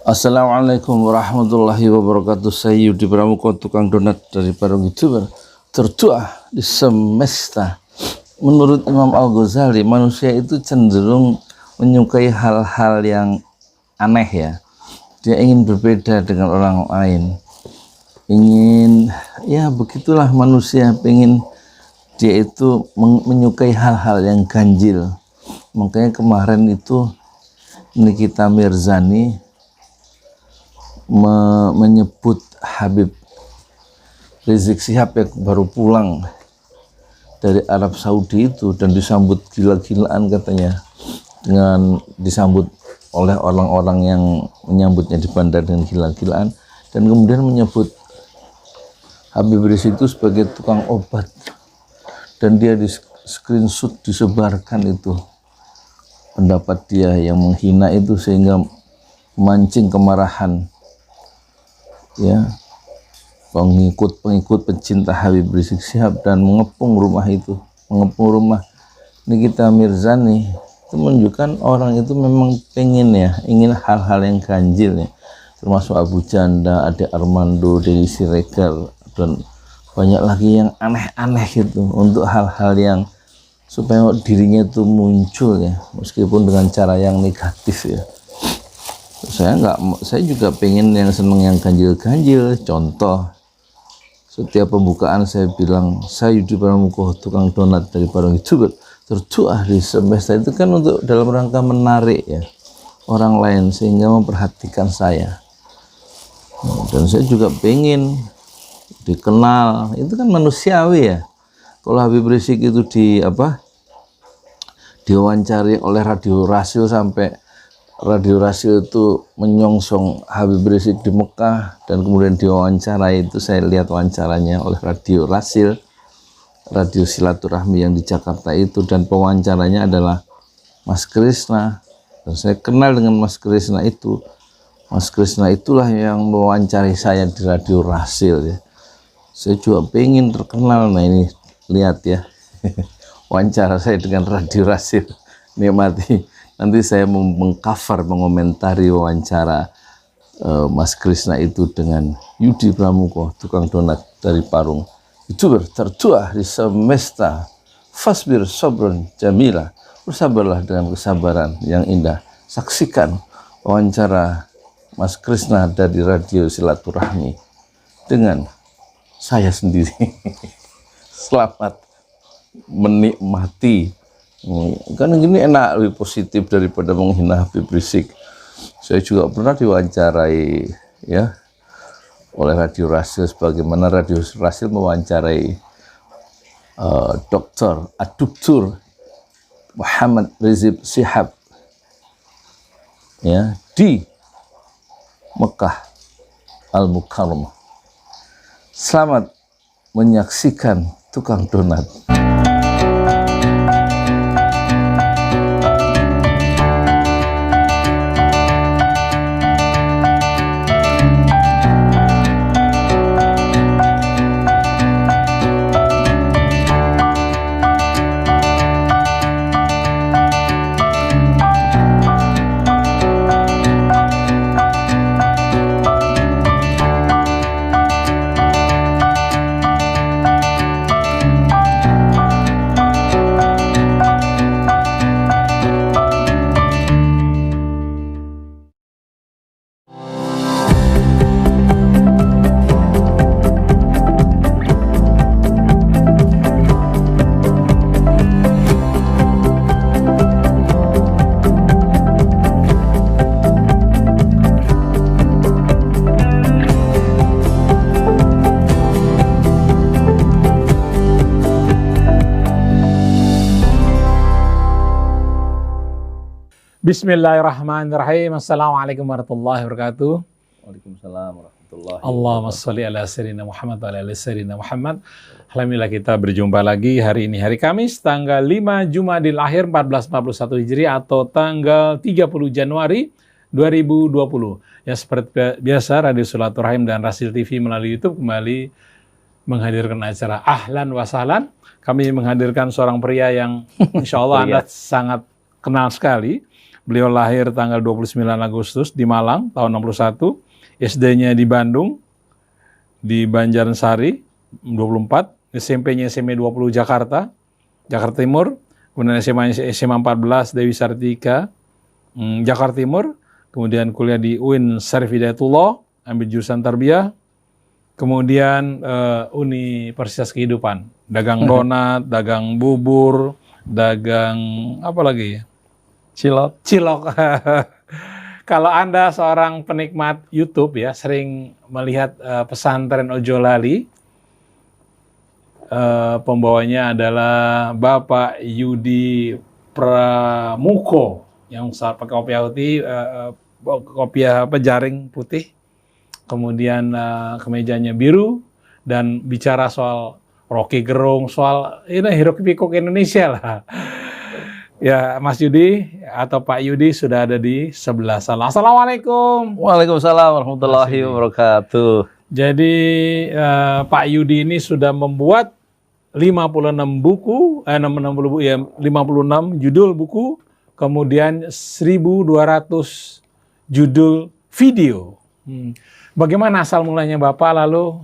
Assalamualaikum warahmatullahi wabarakatuh. Saya Yudi Pramuko, tukang donat dari Parung YouTuber tertua di semesta. Menurut Imam Al-Ghazali, manusia itu cenderung menyukai hal-hal yang aneh ya. Dia ingin berbeda dengan orang lain. Ya begitulah manusia, dia itu menyukai hal-hal yang ganjil. Makanya kemarin itu Nikita Mirzani menyebut Habib Rizik Syihab yang baru pulang dari Arab Saudi itu dan disambut gila-gilaan katanya, dengan disambut oleh orang-orang yang menyambutnya di bandar dengan gila-gilaan, dan kemudian menyebut Habib Rizik itu sebagai tukang obat, dan dia di screenshot disebarkan itu pendapat dia yang menghina itu sehingga memancing kemarahan ya pengikut pecinta Habib Rizik Syihab dan mengepung rumah Nikita Mirzani. Itu menunjukkan orang itu memang ingin hal-hal yang ganjil ya, termasuk Abu Janda, Ade Armando, Denny Siregar, dan banyak lagi yang aneh-aneh gitu, untuk hal-hal yang supaya dirinya itu muncul ya, meskipun dengan cara yang negatif ya. Saya juga pengen yang seneng yang ganjil-ganjil. Contoh, setiap pembukaan saya bilang, saya Yudi Pramuko, tukang donat dari Parung YouTuber tertua di semesta. Itu kan untuk dalam rangka menarik ya orang lain sehingga memperhatikan saya. Dan saya juga pengen dikenal, itu kan manusiawi ya. Kalau Habib Rizik itu diwawancari oleh Radio Rasil, sampai Radio Rasil itu menyongsong Habib Rizik di Mekah, dan kemudian diwawancarai, itu saya lihat wawancaranya oleh Radio Rasil, Radio Silaturahmi yang di Jakarta itu, dan pewawancaranya adalah Mas Krisna, dan saya kenal dengan Mas Krisna itu. Mas Krisna itulah yang mewawancari saya di Radio Rasil ya. Saya juga pengen terkenal. Nah ini lihat ya wawancara saya dengan Radio Rasil, nikmati. Nanti saya mengcover, mengomentari wawancara Mas Krisna itu dengan Yudi Pramuko, tukang donat dari Parung YouTuber tertua di semesta. Fasbir sobron jamila, bersabarlah dengan kesabaran yang indah. Saksikan wawancara Mas Krisna dari Radio Silaturahmi dengan saya sendiri. Selamat menikmati. Kan gini enak, lebih positif daripada menghina Habib Rizik. Saya juga pernah diwawancarai ya oleh Radio Rasil, sebagaimana Radio Rasil mewawancarai Dr. Aduktur Muhammad Rizik Syihab ya di Mekah Al-Mukarramah. Selamat menyaksikan tukang donat. Bismillahirrahmanirrahim. Assalamualaikum warahmatullahi wabarakatuh. Waalaikumsalam warahmatullahi wabarakatuh. Allahumma sholli ala sayyidina Muhammad wa ala ali sayyidina Muhammad. Alhamdulillah kita berjumpa lagi hari ini, hari Kamis tanggal 5 Jumadil Akhir 1441 Hijriah atau tanggal 30 Januari 2020. Ya seperti biasa Radio Silaturahim dan Rasil TV melalui YouTube kembali menghadirkan acara Ahlan wa Sahlan. Kami menghadirkan seorang pria yang insya Allah Anda sangat kenal sekali. Beliau lahir tanggal 29 Agustus di Malang tahun 61. SD-nya di Bandung, di Banjarsari 24. SMP-nya SMA 20 Jakarta Timur. Kemudian SMA 14 Dewi Sartika, Jakarta Timur. Kemudian kuliah di UIN Syarif Hidayatullah, ambil jurusan tarbiyah. Kemudian Universitas Kehidupan, dagang donat, dagang bubur, dagang apa lagi ya? Cilok. Kalau Anda seorang penikmat YouTube ya, sering melihat pesantren Ojolali, pembawanya adalah Bapak Yudi Pramuko yang pakai kopiah putih, kopiah jaring putih, kemudian kemejanya biru, dan bicara soal Rocky Gerung, soal ini hiruk pikuk Indonesia lah. Ya, Mas Yudi atau Pak Yudi sudah ada di sebelah sana. Assalamualaikum. Waalaikumsalam warahmatullahi wabarakatuh. Jadi Pak Yudi ini sudah membuat 56 buku, 56 judul buku, kemudian 1.200 judul video. Bagaimana asal mulanya Bapak, lalu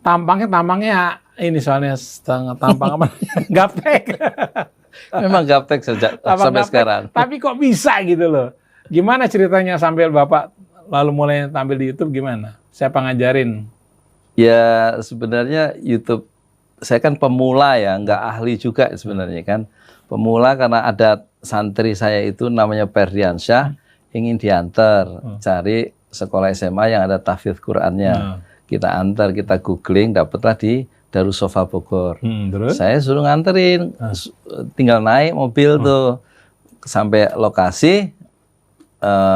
tampangnya ini soalnya setengah tampang apa? Gaptek. Memang gaptek sejak sampai Gaptek, sekarang. tapi kok bisa gitu loh. Gimana ceritanya sambil Bapak lalu mulai tampil di YouTube gimana? Siapa ngajarin? Ya sebenarnya YouTube, saya kan pemula ya, nggak ahli juga sebenarnya kan. Pemula karena ada santri saya itu namanya Perdiansyah, ingin diantar cari sekolah SMA yang ada tahfidz Qur'annya. Kita antar, kita googling, dapatlah di Darussofa Bogor. Terus? Saya suruh nganterin, tinggal naik mobil tuh sampai lokasi.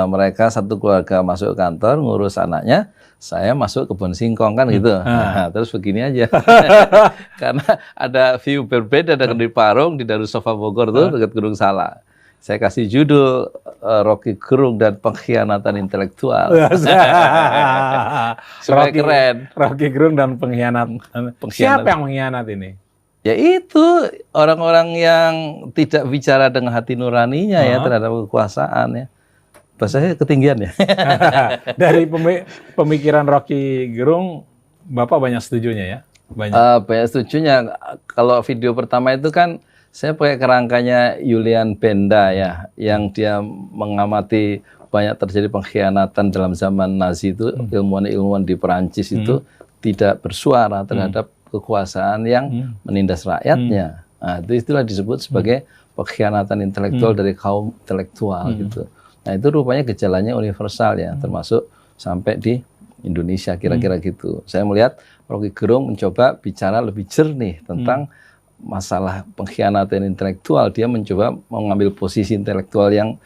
Mereka satu keluarga masuk kantor ngurus anaknya, saya masuk kebun singkong kan gitu. Nah, terus begini aja. Karena ada view berbeda dengan di Parung, di Darussofa Bogor tuh dekat Gunung Salak. Saya kasih judul Rocky Gerung dan Pengkhianatan Intelektual. Supaya keren. Rocky Gerung dan pengkhianat. Siapa yang mengkhianat ini? Ya itu orang-orang yang tidak bicara dengan hati nuraninya ya terhadap kekuasaan ya. Bahasanya ketinggian ya. Dari pemikiran Rocky Gerung, Bapak banyak setujunya ya? Banyak setujunya. Kalau video pertama itu kan saya pakai kerangkanya Julian Benda ya, yang dia mengamati banyak terjadi pengkhianatan dalam zaman Nazi itu, ilmuwan-ilmuwan di Perancis itu tidak bersuara terhadap kekuasaan yang menindas rakyatnya. Nah, itu istilah disebut sebagai pengkhianatan intelektual dari kaum intelektual gitu. Nah, itu rupanya gejalanya universal ya, termasuk sampai di Indonesia kira-kira gitu. Saya melihat Rocky Gerung mencoba bicara lebih jernih tentang masalah pengkhianatan intelektual. Dia mencoba mengambil posisi intelektual yang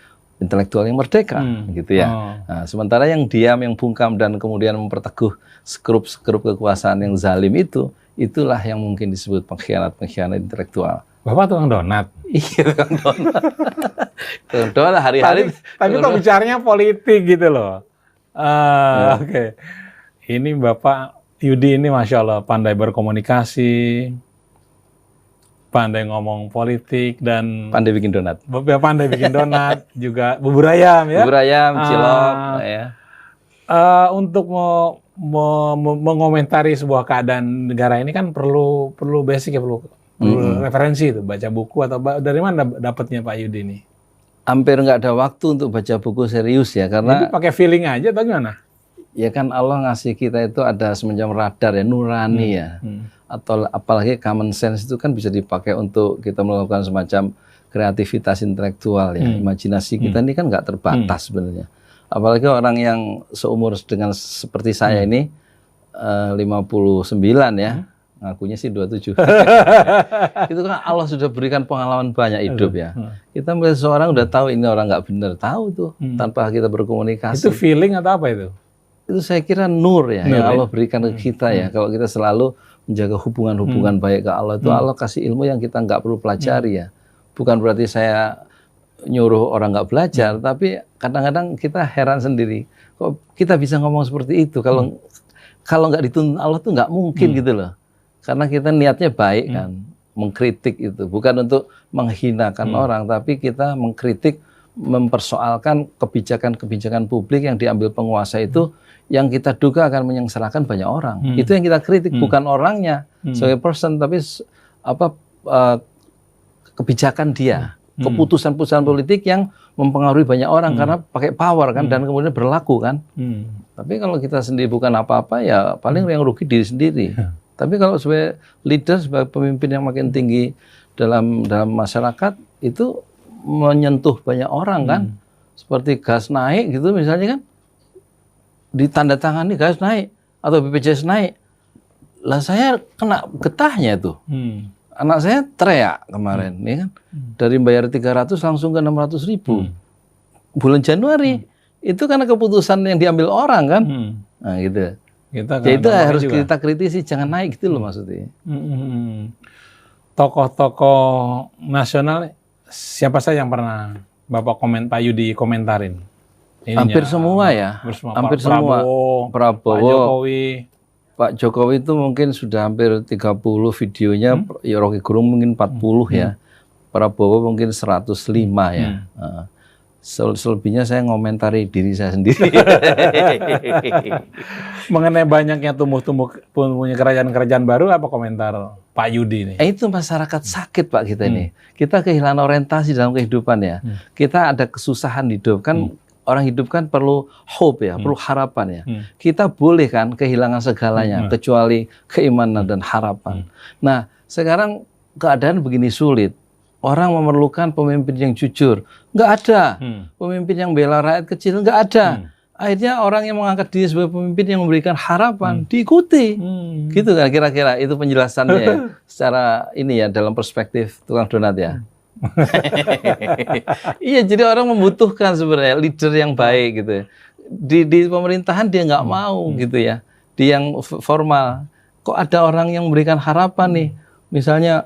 merdeka gitu ya. Nah, sementara yang diam, yang bungkam dan kemudian memperteguh skrup-skrup kekuasaan yang zalim itulah yang mungkin disebut pengkhianat intelektual. Bapak tukang donat. Iya, tukang donat. Tukang donat hari-hari. Tapi kok bicaranya politik gitu loh. Oke. Ini Bapak Yudi ini Masya Allah pandai berkomunikasi, pandai ngomong politik, dan pandai bikin donat. Pandai bikin donat, juga bubur ayam ya. Bubur ayam, cilok ya. Untuk mengomentari sebuah keadaan negara ini kan perlu basic ya, perlu referensi itu, baca buku atau dari mana dapatnya Pak Yudi ini? Hampir nggak ada waktu untuk baca buku serius ya, karena itu pakai feeling aja atau gimana? Ya kan Allah ngasih kita itu ada semacam radar ya, nurani ya. Atau apalagi common sense itu kan bisa dipakai untuk kita melakukan semacam kreativitas intelektual ya. Imajinasi kita ini kan nggak terbatas sebenarnya. Apalagi orang yang seumur dengan seperti saya ini 59 ya. Ngakunya sih 27. Itu kan Allah sudah berikan pengalaman banyak hidup ya. Kita melihat seorang udah tahu ini orang nggak benar, tahu tuh tanpa kita berkomunikasi. Itu feeling atau apa itu? Itu saya kira nur ya, yang Allah berikan ke kita ya. Kalau kita selalu menjaga hubungan-hubungan baik ke Allah, itu Allah kasih ilmu yang kita nggak perlu pelajari ya. Bukan berarti saya nyuruh orang nggak belajar, tapi kadang-kadang kita heran sendiri. Kok kita bisa ngomong seperti itu? Kalau nggak dituntun Allah tuh nggak mungkin gitu loh. Karena kita niatnya baik kan, mengkritik itu bukan untuk menghinakan orang, tapi kita mengkritik mempersoalkan kebijakan-kebijakan publik yang diambil penguasa itu yang kita duga akan menyengsarakan banyak orang. Itu yang kita kritik, bukan orangnya sebagai person, tapi kebijakan dia, keputusan-keputusan politik yang mempengaruhi banyak orang karena pakai power kan, dan kemudian berlaku kan. Tapi kalau kita sendiri bukan apa-apa, ya paling yang rugi diri sendiri. Tapi kalau sebagai leader, sebagai pemimpin yang makin tinggi dalam masyarakat, itu menyentuh banyak orang kan. Seperti gas naik gitu misalnya kan, ditandatangani gas naik atau BPJS naik, lah saya kena getahnya tuh. Anak saya teriak kemarin, ya kan, dari bayar 300 langsung ke 600.000 bulan Januari. Itu karena keputusan yang diambil orang kan. Nah gitu. Itu harus juga kita kritisi, jangan naik gitu loh maksudnya. Tokoh-tokoh nasional siapa saja yang pernah Bapak Pak Yudi komentarin? Hampir semua ya. Hampir semua. Prabowo, Pak Jokowi. Pak Jokowi itu mungkin sudah hampir 30 videonya, ya Rocky Gerung mungkin 40 ya. Prabowo mungkin 105 ya. Selebihnya saya ngomentari diri saya sendiri. Mengenai banyaknya tumbuh-tumbuh punya kerajaan-kerajaan baru, apa komentar Pak Yudi nih? Itu masyarakat sakit Pak kita ini. Kita kehilangan orientasi dalam kehidupan ya. Kita ada kesusahan hidup kan. Orang hidup kan perlu hope ya, perlu harapan ya. Kita boleh kan kehilangan segalanya kecuali keimanan dan harapan. Nah, sekarang keadaan begini sulit. Orang memerlukan pemimpin yang jujur. Nggak ada. Pemimpin yang bela rakyat kecil, nggak ada. Akhirnya orang yang mengangkat diri sebagai pemimpin yang memberikan harapan, diikuti. Gitu kan kira-kira, itu penjelasannya ya. Secara ini ya, dalam perspektif tukang donat ya. Iya, jadi orang membutuhkan sebenarnya leader yang baik gitu. Di pemerintahan dia nggak mau gitu ya. Di yang formal, kok ada orang yang memberikan harapan nih. Misalnya,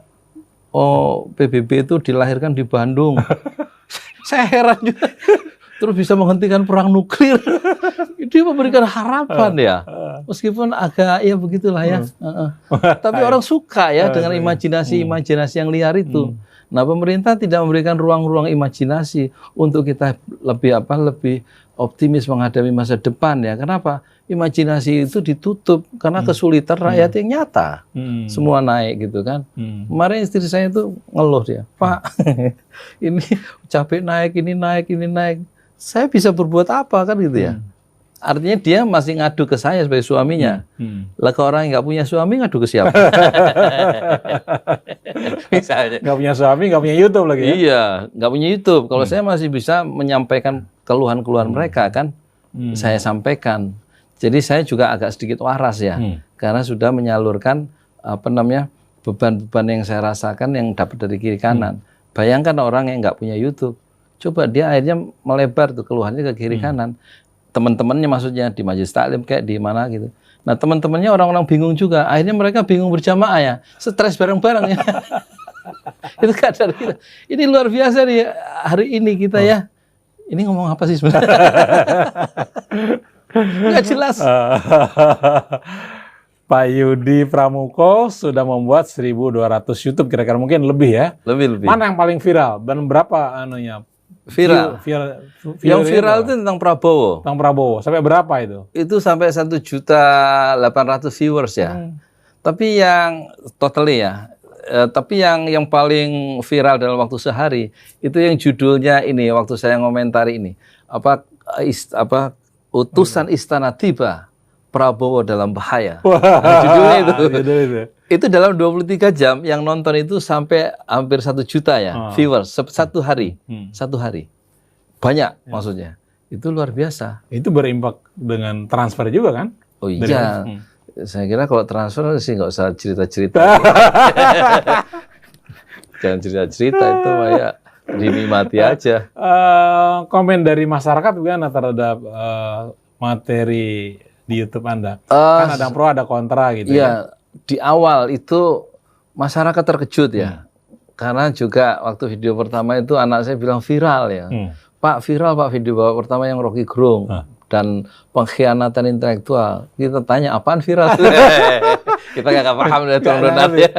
PBB itu dilahirkan di Bandung. Saya heran juga. Terus bisa menghentikan perang nuklir. Dia memberikan harapan ya. Meskipun agak ya begitulah ya. Tapi orang suka ya dengan imajinasi yang liar itu. Nah, pemerintah tidak memberikan ruang-ruang imajinasi untuk kita lebih optimis menghadapi masa depan ya. Kenapa? Imajinasi itu ditutup karena kesulitan rakyat yang nyata. Semua naik gitu kan. Kemarin istri saya itu ngeluh dia, Pak, ini cabai naik, ini naik. Saya bisa berbuat apa kan gitu ya. Artinya dia masih ngadu ke saya sebagai suaminya. Lah ke orang yang nggak punya suami ngadu ke siapa? Misalnya. Nggak punya suami, nggak punya YouTube lagi ya? Iya, nggak punya YouTube. Kalau saya masih bisa menyampaikan keluhan-keluhan mereka kan, saya sampaikan. Jadi saya juga agak sedikit waras ya, karena sudah menyalurkan beban-beban yang saya rasakan yang dapat dari kiri kanan. Bayangkan orang yang nggak punya YouTube, coba dia akhirnya melebar tuh keluhannya ke kiri kanan. Teman-temannya maksudnya di majelis taklim kayak di mana gitu. Nah, teman-temannya orang-orang bingung juga. Akhirnya mereka bingung berjamaah ya, stres bareng-bareng ya. Itu kadar kita. Ini luar biasa nih hari ini kita ya. Ini ngomong apa sih sebenarnya? Nggak jelas. Pak Yudi Pramuko sudah membuat 1.200 YouTube kira-kira, mungkin lebih ya. Lebih. Mana yang paling viral dan berapa anunya? Viral. Yang viral itu tentang Prabowo. Tentang Prabowo. Sampai berapa itu? Itu sampai 1.800.000 viewers ya. Tapi yang totally ya. Tapi yang paling viral dalam waktu sehari itu yang judulnya ini, waktu saya ngomentari ini. Utusan istana tiba, Prabowo dalam bahaya. Nah, judulnya itu. Itu dalam 23 jam yang nonton itu sampai hampir 1 juta ya viewers satu hari. Satu hari. Banyak maksudnya. Itu luar biasa. Itu berimpak dengan transfer juga kan? Oh iya. Saya kira kalau transfer sih nggak usah cerita-cerita. Jangan cerita-cerita, itu kayak dinikmati aja. Komen dari masyarakat gimana terhadap materi di YouTube Anda? Kan ada pro, ada kontra gitu ya. Di awal itu masyarakat terkejut ya. Karena juga waktu video pertama itu anak saya bilang viral ya. Pak, viral Pak video pertama yang Rocky Gerung dan pengkhianatan intelektual. Kita tanya apaan viral? Kita nggak paham dari Nggak donat ngerti. ya.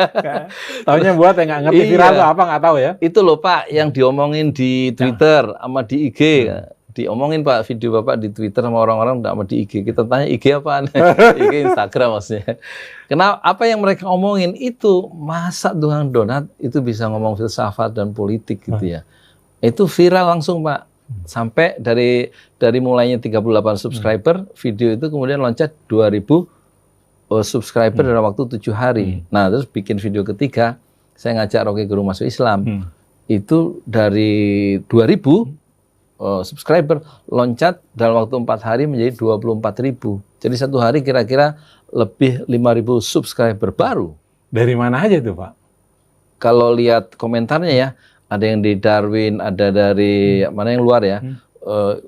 Taunya buat yang nggak ngerti viral Iya. tuh apa nggak tahu ya. Itu loh Pak, yang diomongin di Twitter sama di IG. Diomongin Pak, video Bapak di Twitter sama orang-orang sama di IG. Kita tanya IG apaan? IG Instagram maksudnya. Kenapa? Apa yang mereka omongin itu, masa tukang donat itu bisa ngomong filsafat dan politik gitu ya. Itu viral langsung Pak. Sampai dari mulainya 38 subscriber, video itu kemudian loncat 2000 subscriber dalam waktu 7 hari. Nah, terus bikin video ketiga, saya ngajak Rocky Gerung masuk Islam. Itu dari 2000 subscriber loncat dalam waktu 4 hari menjadi 24.000. Jadi satu hari kira-kira lebih 5.000 subscriber baru. Dari mana aja tuh Pak? Kalau lihat komentarnya ya, ada yang di Darwin, ada dari mana yang luar ya,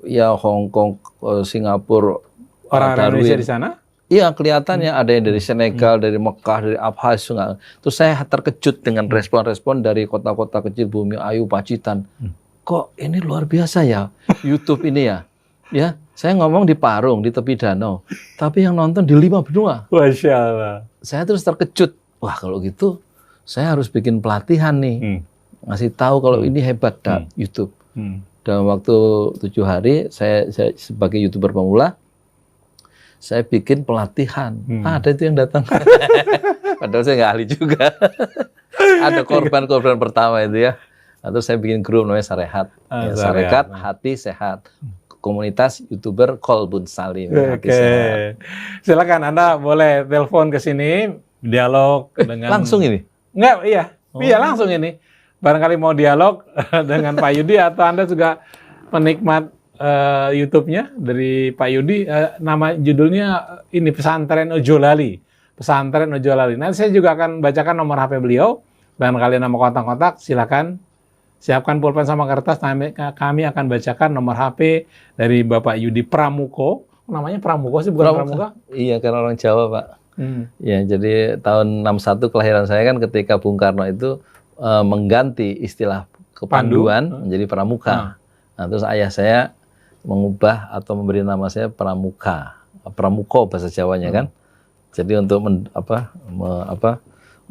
ya Hong Kong, Singapura, Orang-orang Indonesia di sana? Iya kelihatannya ada yang dari Senegal, dari Mekah, dari Abkhaz. Terus saya terkejut dengan respon-respon dari kota-kota kecil Bumi Ayu, Pacitan. Kok ini luar biasa ya YouTube ini ya? Ya, saya ngomong di Parung, di tepi danau, tapi yang nonton di 5 benua. Masya Allah. Saya terus terkejut. Wah kalau gitu, saya harus bikin pelatihan nih, ngasih tahu kalau ini hebat YouTube. Dalam waktu 7 hari, saya sebagai YouTuber pemula, saya bikin pelatihan. Ada itu yang datang. Padahal saya nggak ahli juga. Ada korban-korban pertama itu ya. Terus saya bikin grup namanya Sarehat. Sarehat, hati sehat. Komunitas YouTuber Kolbun Salim. Hati sehat. Silakan Anda boleh telepon ke sini, dialog dengan... Langsung ini? Enggak, iya. Iya langsung ini. Barangkali mau dialog dengan Pak Yudi atau Anda juga penikmat YouTube-nya dari Pak Yudi. Nama judulnya ini Pesantren Ojolali. Pesantren Ojolali. Nanti saya juga akan bacakan nomor HP beliau. Dan kalian nama kontak-kontak, silakan. Siapkan pulpen sama kertas, kami akan bacakan nomor HP dari Bapak Yudi Pramuko. Namanya Pramuko sih, bukan Pramuka? Iya, karena orang Jawa, Pak. Ya, jadi tahun 61 kelahiran saya kan ketika Bung Karno itu mengganti istilah kepanduan menjadi Pramuka. Nah, terus ayah saya mengubah atau memberi nama saya Pramuka. Pramuko bahasa Jawanya kan. Jadi untuk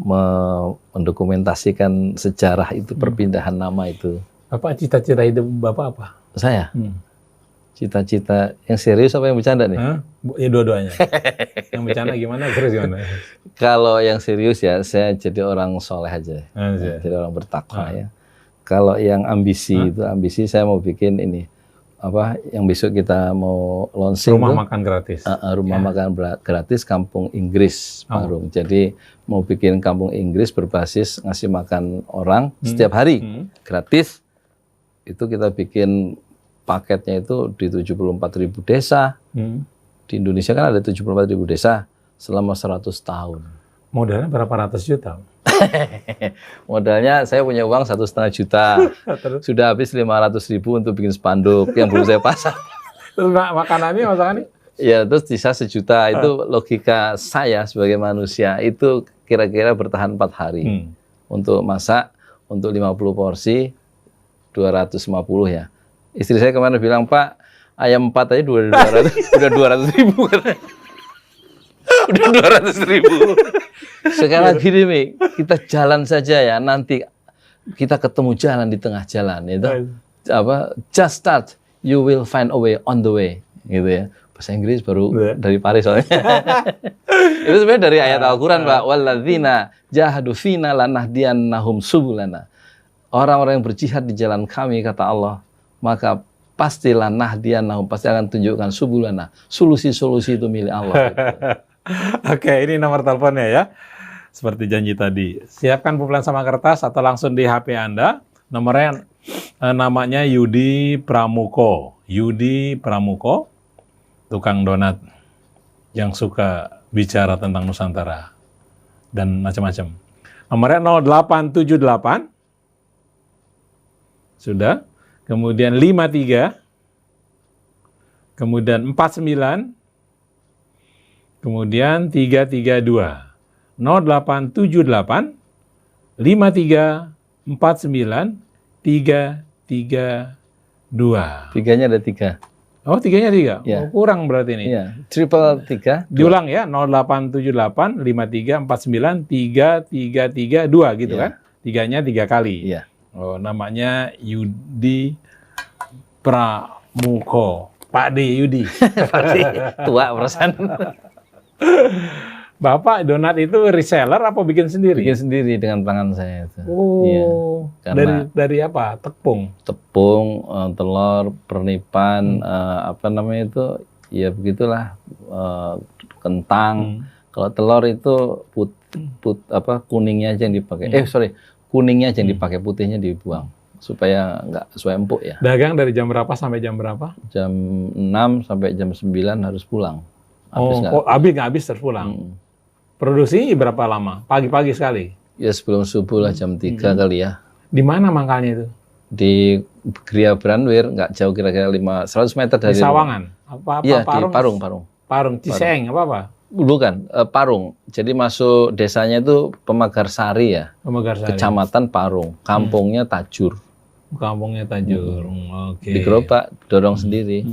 mendokumentasikan sejarah itu, perpindahan nama itu. Bapak cita-cita hidup Bapak apa? Saya? Cita-cita yang serius apa yang bercanda nih? Ya dua-duanya. Yang bercanda gimana, serius gimana? Kalau yang serius ya, saya jadi orang soleh aja. Jadi orang bertakwa ya. Kalau yang ambisi itu, ambisi saya mau bikin ini. Yang besok kita mau launching rumah makan gratis. Rumah makan gratis Kampung Inggris Parung. Jadi mau bikin Kampung Inggris berbasis ngasih makan orang setiap hari gratis. Itu kita bikin paketnya itu di 74.000 desa. Di Indonesia kan ada 74.000 desa selama 100 tahun. Modalnya berapa ratus juta? Modalnya saya punya uang 1,5 juta. Sudah habis 500.000 untuk bikin spanduk yang belum saya pasang. Terus makanannya, masakannya? Ya, terus sisa 1 juta. Itu logika saya sebagai manusia itu kira-kira bertahan 4 hari. Untuk masak, untuk 50 porsi, 250 ya. Istri saya kemarin bilang, Pak, ayam 4 aja udah 200.000. Udah 200.000. Sekarang gini, Mi, kita jalan saja ya. Nanti kita ketemu jalan di tengah jalan. Itu just start, you will find a way on the way. Gitu ya. Bahasa Inggris baru dari Paris soalnya. Itu sebenarnya dari ayat Al-Quran, Pak. Walladzina jahadu fina lanahdiyannahum subulana. Orang-orang yang berjihad di jalan kami, kata Allah, maka pastilah nahdiyannahum, pasti akan tunjukkan subulana. Solusi-solusi itu milik Allah. Gitu. Oke, ini nomor teleponnya ya. Seperti janji tadi. Siapkan pulpen sama kertas atau langsung di HP Anda. Nomornya namanya Yudi Pramuko. Yudi Pramuko, tukang donat yang suka bicara tentang Nusantara dan macam-macam. Nomornya 0878. Sudah. Kemudian 53. Kemudian 49. Kemudian 332. 0878 53 49 332. Tiganya ada 3. Oh, tiganya 3. Iya. Oh, kurang berarti ini. Iya, triple 3. Diulang ya, 0878 5349 3332 gitu Iya. kan? Tiganya 3 kali. Iya. Oh, namanya Yudi Pramuko. Pak D Yudi. Tua perasaan. Bapak donat itu reseller apa bikin sendiri? Bikin sendiri dengan tangan saya itu. Oh, Iya. Karena dari apa? Tepung. tepung, telur, pernipan, apa namanya itu, ya begitulah, kentang. Kalau telur itu kuningnya aja yang dipakai. Kuningnya aja yang dipakai, putihnya dibuang supaya empuk ya. Dagang dari jam berapa sampai jam berapa? Jam 6 sampai jam 9 harus pulang. Habis nggak habis terus pulang. Produksi berapa lama? Pagi-pagi sekali? Ya sebelum subuh lah, jam 3 kali ya. Di mana mangkalnya itu? Di Gria Branwir, nggak jauh, kira-kira 100 meter dari Di Sawangan? Apa Iya, Parung? di Parung. Parung, Ciseeng, apa? Bukan, Parung. Jadi masuk desanya itu Pemagarsari ya. Pemagarsari. Kecamatan Parung. Kampungnya Tajur. Kampungnya Tajur. Oke. Di gerobak, dorong sendiri.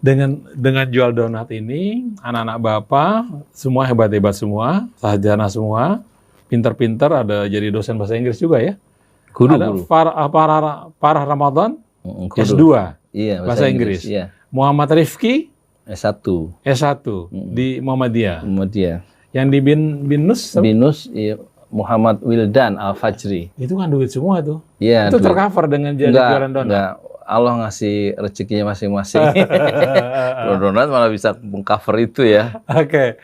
Dengan jual donat ini, anak-anak Bapak semua hebat-hebat semua, sarjana semua, pinter-pinter, ada jadi dosen bahasa Inggris juga ya. Guru. Ada Farah Ramadan, Guru. S2, Iya, bahasa Inggris. Iya. Muhammad Rifki, S1. S1 di Muhammadiyah. Kemudian Yang di Binus, Binus, iya, Muhammad Wildan Al-Fajri. itu kan duit semua tuh. Iya, Itu duit. tercover dengan jualan donat. Enggak. Allah ngasih rezekinya masing-masing. Kalau donat malah bisa mengcover itu ya. Oke.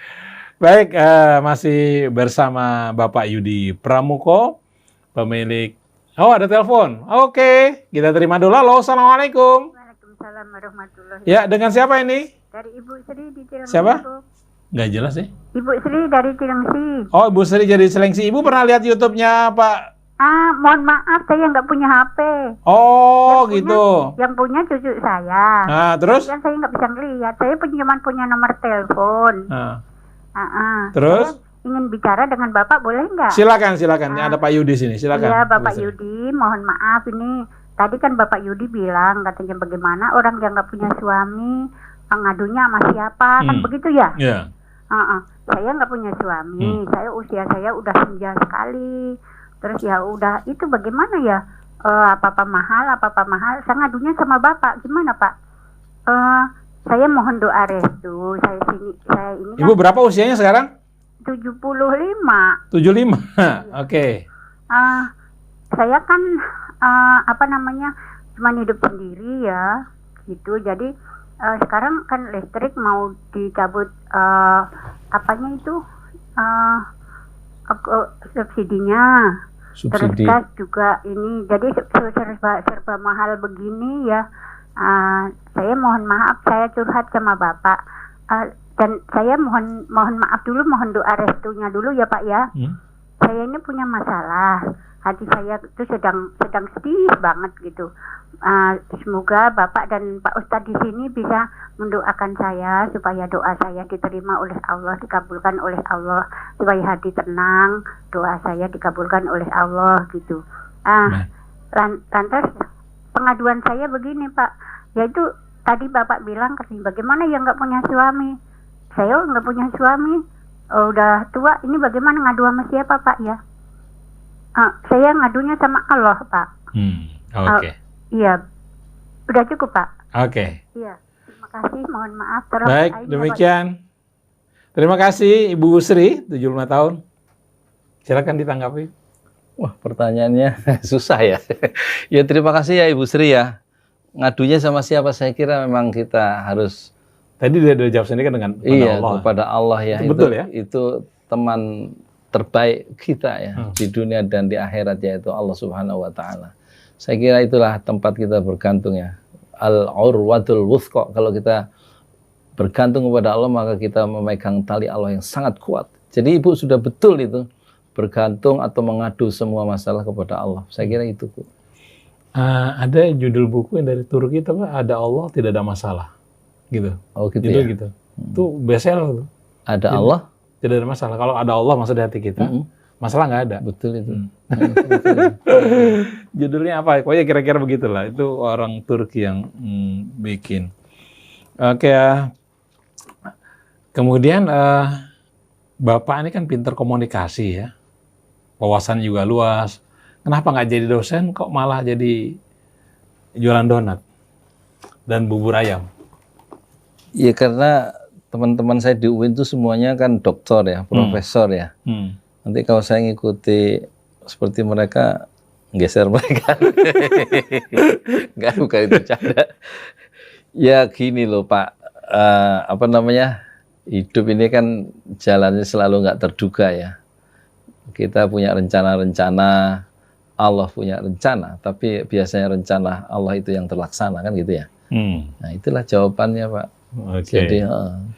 Baik, masih bersama Bapak Yudi Pramuko, pemilik. Oh, ada telepon. Oke, kita terima dulu. Halo, Assalamualaikum. Waalaikumsalam warahmatullahi. Ya, dengan siapa ini? Dari Ibu Sri di Cilengsi. Siapa? Bu. Nggak jelas sih. Ibu Sri dari Cilengsi. Oh, Ibu Sri jadi Selengsi. Ibu pernah lihat YouTube-nya Pak? Mohon maaf, saya nggak punya HP. Oh, Yang gitu. Yang punya cucu saya. Nah, terus? Yang saya nggak bisa ngelihat. Saya cuma punya nomor telepon. Nah, Terus? terus? Ingin bicara dengan Bapak, boleh nggak? Silakan. Ini ada Pak Yudi sini. Silakan. Iya, Bu Bapak Sri. Yudi, mohon maaf ini. Tadi kan Bapak Yudi bilang, katanya bagaimana orang yang nggak punya suami, ngadunya sama siapa, kan begitu ya? Iya. Saya nggak punya suami, usia saya udah senja sekali. Terus ya udah, itu bagaimana ya? Apa-apa mahal. Saya ngadunya sama Bapak, gimana Pak? Saya mohon doa restu. Saya ini Ibu berapa usianya sekarang? 75. 75. Oke. Saya kan cuma hidup sendiri ya, gitu. Jadi sekarang kan listrik mau dicabut subsidinya. Terus gas juga ini, jadi serba mahal begini ya. Saya mohon maaf, saya curhat sama Bapak, dan saya mohon maaf dulu, mohon doa restunya dulu ya Pak ya. Saya ini punya masalah, hati saya itu sedang sedih banget gitu. Semoga Bapak dan Pak Ustadz di sini bisa mendoakan saya supaya doa saya diterima oleh Allah, dikabulkan oleh Allah, supaya hati tenang, doa saya dikabulkan oleh Allah gitu. Lantas pengaduan saya begini Pak, yaitu tadi Bapak bilang bagaimana yang nggak punya suami. Saya nggak punya suami, udah tua, ini bagaimana ngadu sama siapa Pak ya? Saya ngadunya sama Allah Pak. Oke. Iya, udah cukup Pak. Oke. Iya, terima kasih, mohon maaf. Tolong Baik, doain ya, demikian. Terima kasih Ibu Sri, 75 tahun. Silakan ditanggapi. Wah, pertanyaannya susah ya. Ya terima kasih ya Ibu Sri ya. Ngadunya sama siapa? Saya kira memang kita harus Tadi dia udah jawab sendiri kan dengan Allah. kepada Allah ya. Itu betul ya? Itu teman terbaik kita ya di dunia dan di akhirat, yaitu Allah Subhanahu wa taala. Saya kira itulah tempat kita bergantung ya. Al-urwatul wuthqa. Kalau kita bergantung kepada Allah, maka kita memegang tali Allah yang sangat kuat. Jadi Ibu sudah betul itu, bergantung atau mengadu semua masalah kepada Allah. Saya kira itu, Bu. Ada judul buku yang dari Turki itu Pak, ada Allah tidak ada masalah. Gitu. Oh gitu Judul ya. gitu. Itu bestseller tuh. Ada Allah, Tidak ada masalah. Kalau ada Allah maksud di hati kita, masalah nggak ada. betul itu. Judulnya apa? Pokoknya kira-kira begitulah. Itu orang Turki yang bikin. Oke ya. Kemudian Bapak ini kan pinter komunikasi ya. Wawasan juga luas. Kenapa nggak jadi dosen, kok malah jadi jualan donat dan bubur ayam? Ya karena teman-teman saya di UIN itu semuanya kan doktor ya, profesor ya. Nanti kalau saya ngikuti seperti mereka, geser mereka. Enggak, bukan itu canda. Ya gini loh Pak, hidup ini kan jalannya selalu nggak terduga ya. Kita punya rencana-rencana, Allah punya rencana, tapi biasanya rencana Allah itu yang terlaksana kan gitu ya. Nah itulah jawabannya Pak. Jadi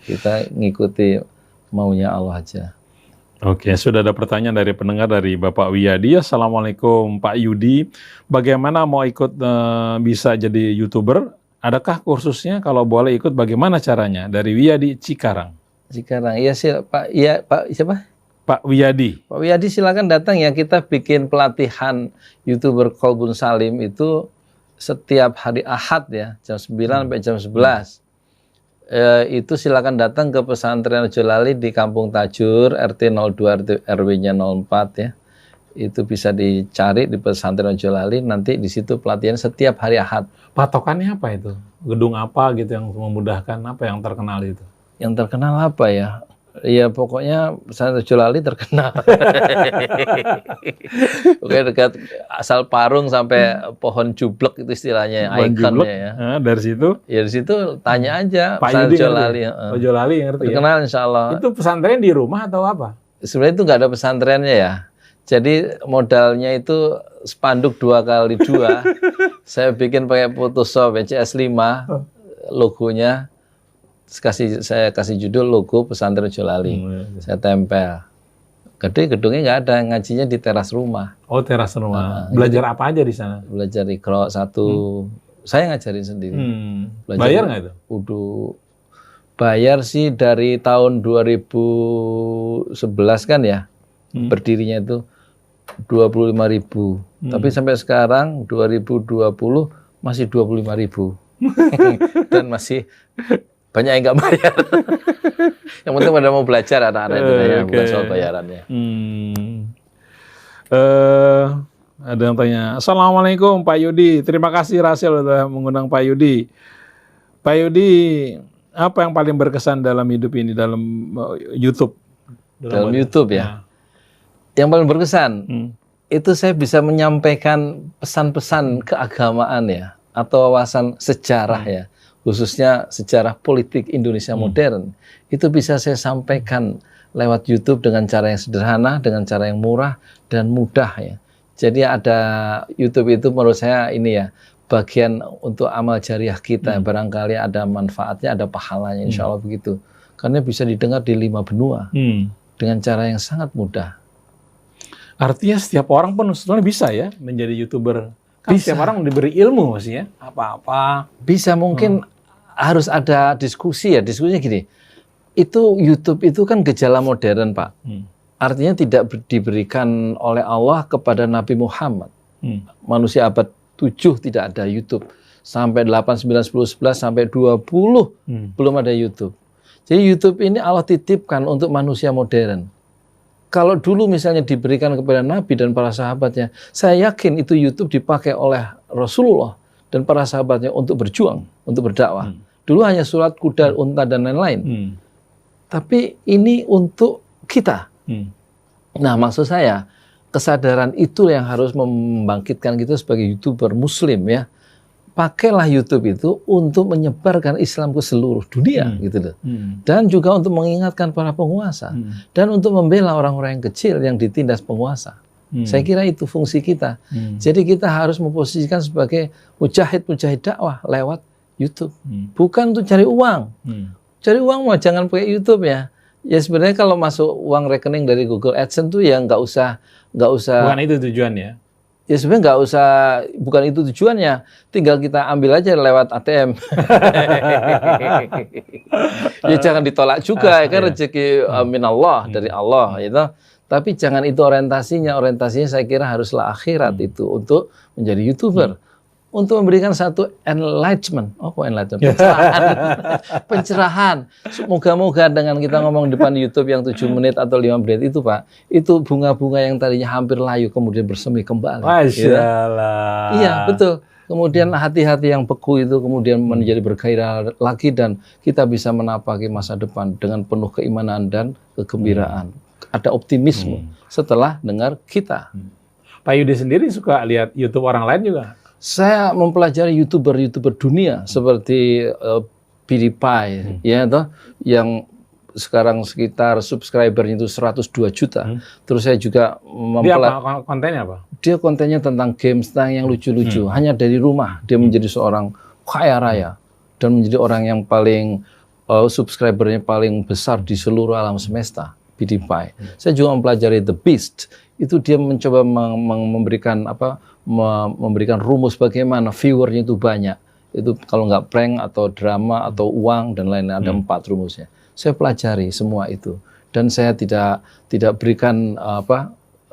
kita ngikuti maunya Allah aja. Oke, sudah ada pertanyaan dari pendengar dari Bapak Wiyadi. Assalamualaikum Pak Yudi. Bagaimana mau ikut bisa jadi YouTuber? Adakah kursusnya? Kalau boleh ikut, bagaimana caranya? Dari Wiyadi Cikarang. Cikarang, iya sih Pak. Iya Pak, siapa? Pak Wiyadi. Pak Wiyadi silakan datang ya. Kita bikin pelatihan YouTuber Qalbun Salim itu setiap hari Ahad ya, jam 9 sampai jam 11. Itu silakan datang ke pesantren Jolali di Kampung Tajur, RT 02 RW-nya 04 ya. Itu bisa dicari di pesantren Jolali, nanti di situ pelatihan setiap hari Ahad. Patokannya apa itu? Gedung apa gitu yang memudahkan, apa yang terkenal itu? Yang terkenal apa ya? Ya pokoknya pesantren Jolali terkenal. Oke, dekat asal Parung sampai pohon jublek itu istilahnya, ikonnya ya. Dari situ? Ya di situ tanya aja Pak pesantren Yudi Jolali. Pak Jolali yang ngerti terkenal ya? Insya Allah. Itu pesantren di rumah atau apa? Sebenarnya itu nggak ada pesantrennya ya. Jadi modalnya itu spanduk 2x2. Saya bikin pakai Photoshop CS5, logonya. Saya kasih judul logo pesantren Jolali. Saya tempel. Gede gedungnya nggak ada, ngajinya di teras rumah. Oh, teras rumah. Belajar apa aja di sana? Belajar Iqra 1. Saya ngajarin sendiri. Bayar nggak itu? Udah bayar sih dari tahun 2011 kan ya. Berdirinya itu 25.000. Tapi sampai sekarang 2020 masih 25.000. Dan masih banyak yang nggak bayar. Yang penting pada mau belajar anak-anak itu ya, bukan soal bayarannya. Ada yang tanya, Assalamualaikum Pak Yudi. Terima kasih Rasil sudah mengundang Pak Yudi. Pak Yudi, apa yang paling berkesan dalam hidup ini, dalam YouTube? Dalam YouTube ya? Yang paling berkesan, itu saya bisa menyampaikan pesan-pesan keagamaan ya, atau wawasan sejarah ya, khususnya sejarah politik Indonesia modern. Itu bisa saya sampaikan lewat YouTube dengan cara yang sederhana, dengan cara yang murah dan mudah ya. Jadi ada YouTube itu menurut saya ini ya, bagian untuk amal jariah kita. Barangkali ada manfaatnya, ada pahalanya, insya Allah begitu. Karena bisa didengar di 5 benua dengan cara yang sangat mudah. Artinya setiap orang pun sebetulnya bisa ya menjadi YouTuber. Kan Bisa. setiap orang diberi ilmu maksudnya, apa-apa. Bisa, mungkin harus ada diskusi ya. Diskusinya gini, itu YouTube itu kan gejala modern Pak. Artinya tidak diberikan oleh Allah kepada Nabi Muhammad. Manusia abad 7 tidak ada YouTube. Sampai 8, 9, 10, 11, sampai 20 belum ada YouTube. Jadi YouTube ini Allah titipkan untuk manusia modern. Kalau dulu misalnya diberikan kepada Nabi dan para sahabatnya, saya yakin itu YouTube dipakai oleh Rasulullah dan para sahabatnya untuk berjuang, untuk berdakwah. Dulu hanya surat kuda, unta, dan lain-lain. Tapi ini untuk kita. Nah, maksud saya, kesadaran itu yang harus membangkitkan kita sebagai YouTuber Muslim ya. Pakailah YouTube itu untuk menyebarkan Islam ke seluruh dunia gitu loh. Dan juga untuk mengingatkan para penguasa dan untuk membela orang-orang yang kecil yang ditindas penguasa. Saya kira itu fungsi kita. Jadi kita harus memposisikan sebagai mujahid dakwah lewat YouTube. Bukan untuk cari uang. Cari uang mah jangan pakai YouTube ya. Ya sebenarnya kalau masuk uang rekening dari Google AdSense tuh ya nggak usah. Bukan itu tujuannya. Ya sebenarnya nggak usah, bukan itu tujuannya. Tinggal kita ambil aja lewat ATM. Ya jangan ditolak juga, ya kan rezeki minallah, dari Allah. Gitu. Tapi jangan itu orientasinya. Orientasinya saya kira haruslah akhirat itu untuk menjadi YouTuber. untuk memberikan satu enlightenment. Oh, kok enlightenment? Pencerahan. Pencerahan. Moga-moga dengan kita ngomong depan YouTube yang 7 menit atau 5 menit itu, Pak, itu bunga-bunga yang tadinya hampir layu kemudian bersemi kembali. Masya Allah. Iya, betul. Kemudian hati-hati yang beku itu kemudian menjadi bergairah lagi dan kita bisa menapaki masa depan dengan penuh keimanan dan kegembiraan. Ada optimisme setelah dengar kita. Pak Yudi sendiri suka lihat YouTube orang lain juga? Saya mempelajari YouTuber dunia seperti PewDiePie, ya toh, yang sekarang sekitar subscribernya itu 102 juta. Terus saya juga Dia kontennya apa? Dia kontennya tentang games, tentang yang lucu-lucu. Hanya dari rumah dia menjadi seorang kaya raya dan menjadi orang yang paling subscribernya paling besar di seluruh alam semesta. PewDiePie. Saya juga mempelajari The Beast. Itu dia mencoba memberikan memberikan rumus bagaimana viewernya itu banyak. Itu kalau nggak prank atau drama atau uang dan lain-lain ada 4 rumusnya. Saya pelajari semua itu dan saya tidak berikan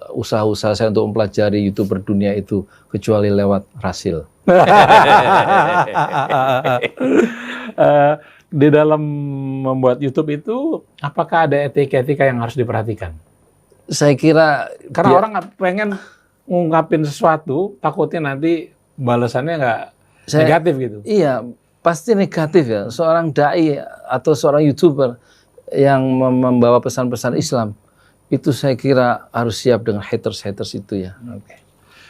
usaha-usaha saya untuk mempelajari YouTuber dunia itu kecuali lewat Rasil. Di dalam membuat YouTube itu apakah ada etika-etika yang harus diperhatikan? Saya kira karena orang nggak pengen ngungkapin sesuatu, takutnya nanti balasannya nggak negatif gitu. Iya, pasti negatif ya. Seorang dai atau seorang YouTuber yang membawa pesan-pesan Islam, itu saya kira harus siap dengan haters itu ya. Oke.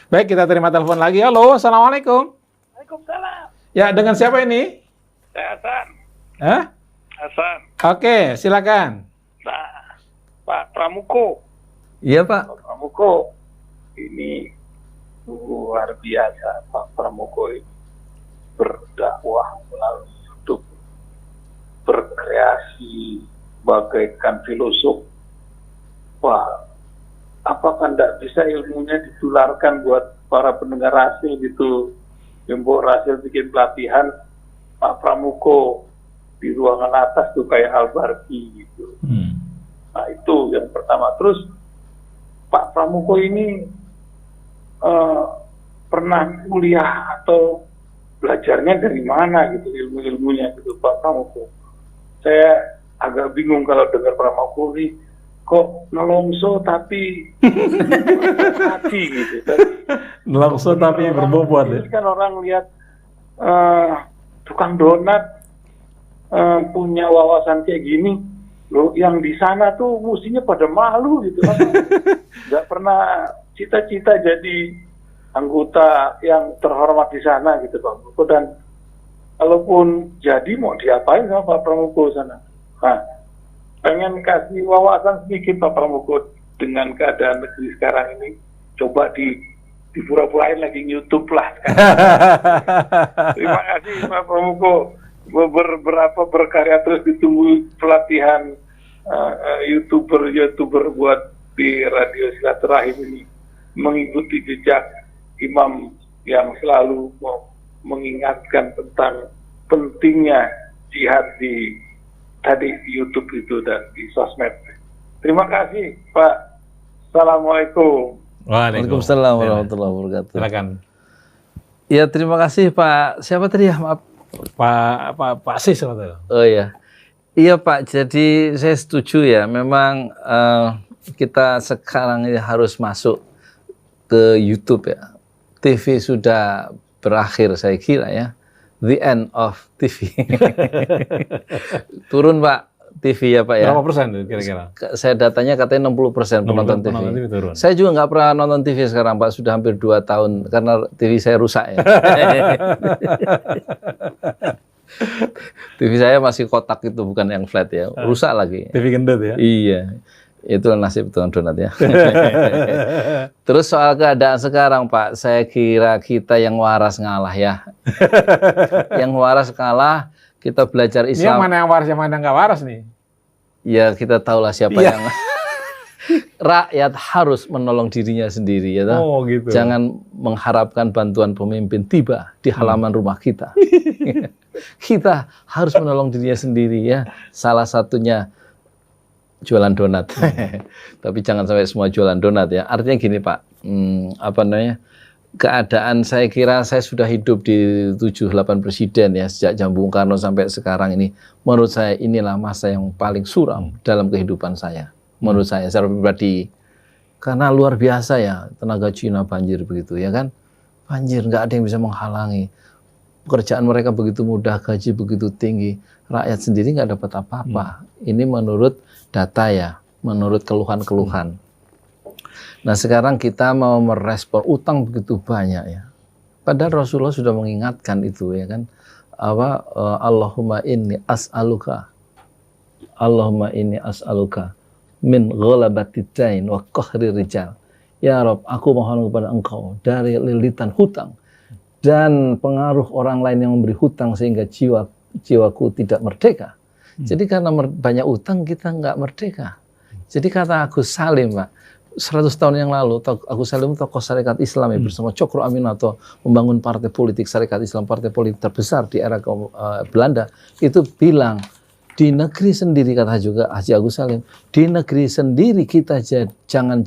Baik, kita terima telepon lagi. Halo, Assalamualaikum. Waalaikumsalam. Ya, dengan siapa ini? Saya Hasan. Hah? Hasan. Oke, silakan. Nah, Pak Pramuko. Iya, Pak. Pak Pramuko, ini luar biasa Pak Pramuko ini berdakwah melalui YouTube, berkreasi bagaikan filosof. Wah, apakah tidak bisa ilmunya ditularkan buat para pendengar Rasil gitu? Mbok Rasil bikin pelatihan, Pak Pramuko di ruangan atas tuh kayak Al-Barki gitu. Nah itu yang pertama. Terus Pak Pramuko ini pernah kuliah atau belajarnya dari mana gitu ilmu-ilmunya gitu Pak Pramuko. Saya agak bingung kalau dengar Pramuko ini kok nelongso tapi hati gitu. Nelongso tapi berbobot ya. Ini kan orang lihat tukang donat punya wawasan kayak gini, loh yang di sana tuh mestinya pada malu gitu kan. Nggak pernah cita-cita jadi anggota yang terhormat di sana gitu Pak Pramuko, dan kalaupun jadi mau diapain sama Pak Pramuko sana. Nah, pengen kasih wawasan sedikit Pak Pramuko dengan keadaan negeri sekarang ini, coba di pura-purain lagi YouTube lah. Terima kasih Pak Pramuko, berapa berkarya terus, ditunggu pelatihan YouTuber buat di Radio Silaturahim ini, mengikuti jejak imam yang selalu mengingatkan tentang pentingnya jihad di YouTube itu dan di sosmed. Terima kasih Pak. Assalamualaikum. Waalaikumsalam warahmatullahi wabarakatuh. Silakan. Ya, terima kasih Pak. Siapa tadi ya? Maaf. Pak Sis. Oh ya. Iya Pak, jadi saya setuju ya. Memang kita sekarang ini harus masuk ke YouTube ya. TV sudah berakhir saya kira ya. The end of TV. Turun Pak TV ya Pak ya. Berapa persen kira-kira? Saya datanya katanya 60% penonton TV. Turun. Saya juga nggak pernah nonton TV sekarang Pak, sudah hampir 2 tahun karena TV saya rusak ya. TV saya masih kotak itu, bukan yang flat ya, rusak lagi. TV gendut ya? Iya. Itulah nasib tukang donat ya. Terus soal keadaan sekarang Pak, saya kira kita yang waras ngalah ya. Yang waras kalah, kita belajar Islam. Ini yang mana yang waras, yang mana nggak waras nih? Ya kita tahulah siapa yang rakyat harus menolong dirinya sendiri ya. Oh gitu. Jangan mengharapkan bantuan pemimpin tiba di halaman rumah kita. Kita harus menolong dirinya sendiri ya. Salah satunya jualan donat. Tapi jangan sampai semua jualan donat ya. Artinya gini Pak, keadaan saya kira saya sudah hidup di 7-8 presiden ya sejak zaman Bung Karno sampai sekarang ini. Menurut saya inilah masa yang paling suram dalam kehidupan saya. Menurut saya secara pribadi. Karena luar biasa ya tenaga Cina banjir begitu ya kan. Banjir nggak ada yang bisa menghalangi. Pekerjaan mereka begitu mudah, gaji begitu tinggi. Rakyat sendiri nggak dapat apa-apa. Ini menurut data ya, menurut keluhan-keluhan. Nah sekarang kita mau merespon utang begitu banyak ya. Padahal Rasulullah sudah mengingatkan itu ya kan. Allahumma inni as'aluka min ghalabatid dain wa qahri rijal. Ya Rabb, aku mohon kepada Engkau dari lilitan hutang dan pengaruh orang lain yang memberi hutang sehingga jiwaku tidak merdeka. Jadi karena banyak utang kita nggak merdeka. Jadi kata Agus Salim, Pak, 100 tahun yang lalu, Agus Salim tokoh syarikat Islam ya, bersama Cokro Aminoto membangun partai politik syarikat Islam, partai politik terbesar di era Belanda, itu bilang di negeri sendiri, kata juga Haji Agus Salim, di negeri sendiri kita jangan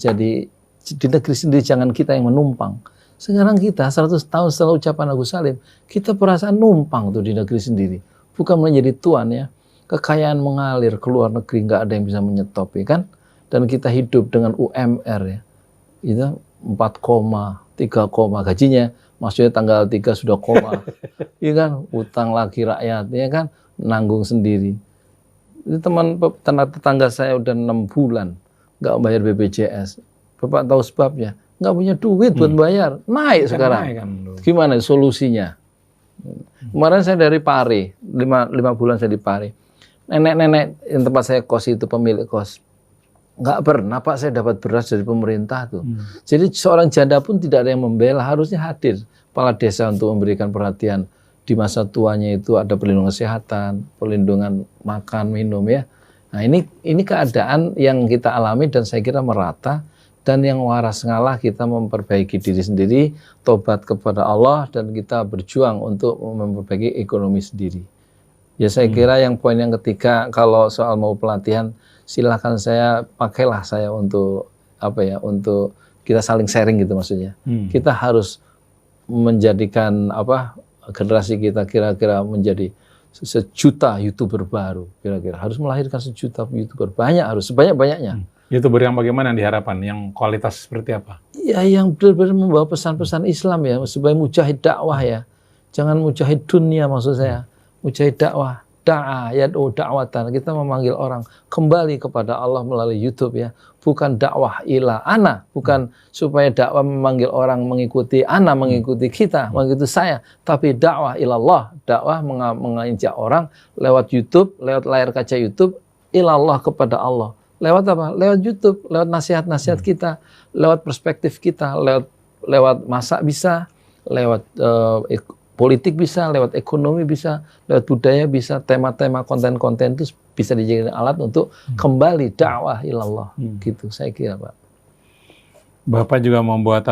kita yang menumpang. Sekarang kita 100 tahun setelah ucapan Agus Salim, kita perasaan numpang tuh di negeri sendiri, bukan menjadi tuan ya. Kekayaan mengalir ke luar negeri, nggak ada yang bisa menyetop ya kan. Dan kita hidup dengan UMR ya, itu 4, 3, gajinya, maksudnya tanggal 3 sudah koma, ya kan, utang lagi rakyat, ya kan, nanggung sendiri. Ini teman tetangga saya udah 6 bulan nggak bayar BPJS, Bapak tahu sebabnya? Nggak punya duit buat bayar, naik sekarang. Naik kan, gimana solusinya? Kemarin saya dari Pare, 5 bulan saya di Pare. Nenek-nenek yang tempat saya kos itu, pemilik kos, nggak pernah Pak saya dapat beras dari pemerintah tuh. Jadi seorang janda pun tidak ada yang membela, harusnya hadir kepala desa untuk memberikan perhatian di masa tuanya itu ada perlindungan kesehatan, perlindungan makan minum ya. Nah ini keadaan yang kita alami dan saya kira merata, dan yang waras ngalah kita memperbaiki diri sendiri, tobat kepada Allah dan kita berjuang untuk memperbaiki ekonomi sendiri. Ya saya kira yang poin yang ketiga, kalau soal mau pelatihan, silakan pakailah saya untuk untuk kita saling sharing gitu maksudnya. Kita harus menjadikan generasi kita kira-kira menjadi 1 juta YouTuber baru, kira-kira harus melahirkan 1 juta YouTuber, harus sebanyak-banyaknya. YouTuber yang bagaimana yang diharapkan, yang kualitas seperti apa? Ya yang benar-benar membawa pesan-pesan Islam ya, sebagai mujahid dakwah ya, jangan mujahid dunia maksud saya, mujahid dakwah. Da'watan, kita memanggil orang kembali kepada Allah melalui YouTube ya, bukan dakwah ila ana, bukan supaya dakwah memanggil orang mengikuti ana, mengikuti kita, mengikuti saya, tapi dakwah ilallah, dakwah mengajak orang lewat YouTube, lewat layar kaca YouTube, ilallah, kepada Allah. Lewat apa? Lewat YouTube, lewat nasihat-nasihat kita, lewat perspektif kita, lewat masak bisa, lewat politik bisa, lewat ekonomi bisa, lewat budaya bisa, tema-tema konten-konten itu bisa dijadikan alat untuk kembali dakwah ilallah. Gitu saya kira, Pak. Bapak juga membuat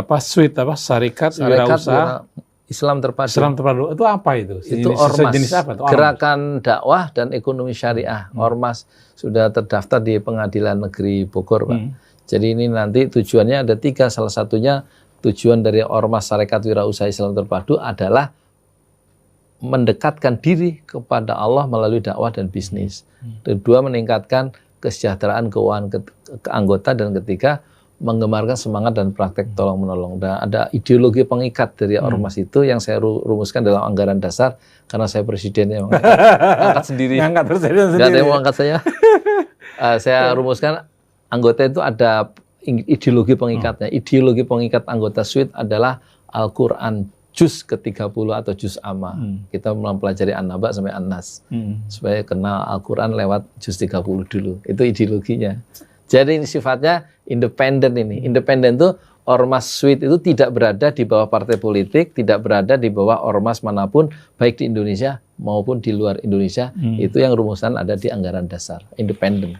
syarikat wirausaha Islam terpadu. Islam terpadu itu apa itu? Itu ormas. Jenis apa itu? Gerakan dakwah dan ekonomi syariah. Ormas sudah terdaftar di Pengadilan Negeri Bogor, Pak. Jadi ini nanti tujuannya ada 3, salah satunya tujuan dari ormas syarikat wirausaha Islam terpadu adalah mendekatkan diri kepada Allah melalui dakwah dan bisnis. Kedua, meningkatkan kesejahteraan keuangan anggota, dan ketiga, menggemarkan semangat dan praktek tolong-menolong. Dan ada ideologi pengikat dari ormas itu yang saya rumuskan dalam anggaran dasar, karena saya presidennya angkat sendiri. Nggak ada yang mau angkat saya. Saya rumuskan anggota itu ada ideologi pengikatnya. Ideologi pengikat anggota SWIT adalah Al-Quran juz ke-30 atau juz amma. Kita mempelajari An-Naba sampai An-Nas. Supaya kenal Al-Quran lewat juz 30 dulu. Itu ideologinya. Jadi ini sifatnya independen ini. Independen itu ormas SWIT itu tidak berada di bawah partai politik, tidak berada di bawah ormas manapun, baik di Indonesia maupun di luar Indonesia. Itu yang rumusan ada di anggaran dasar. Independen.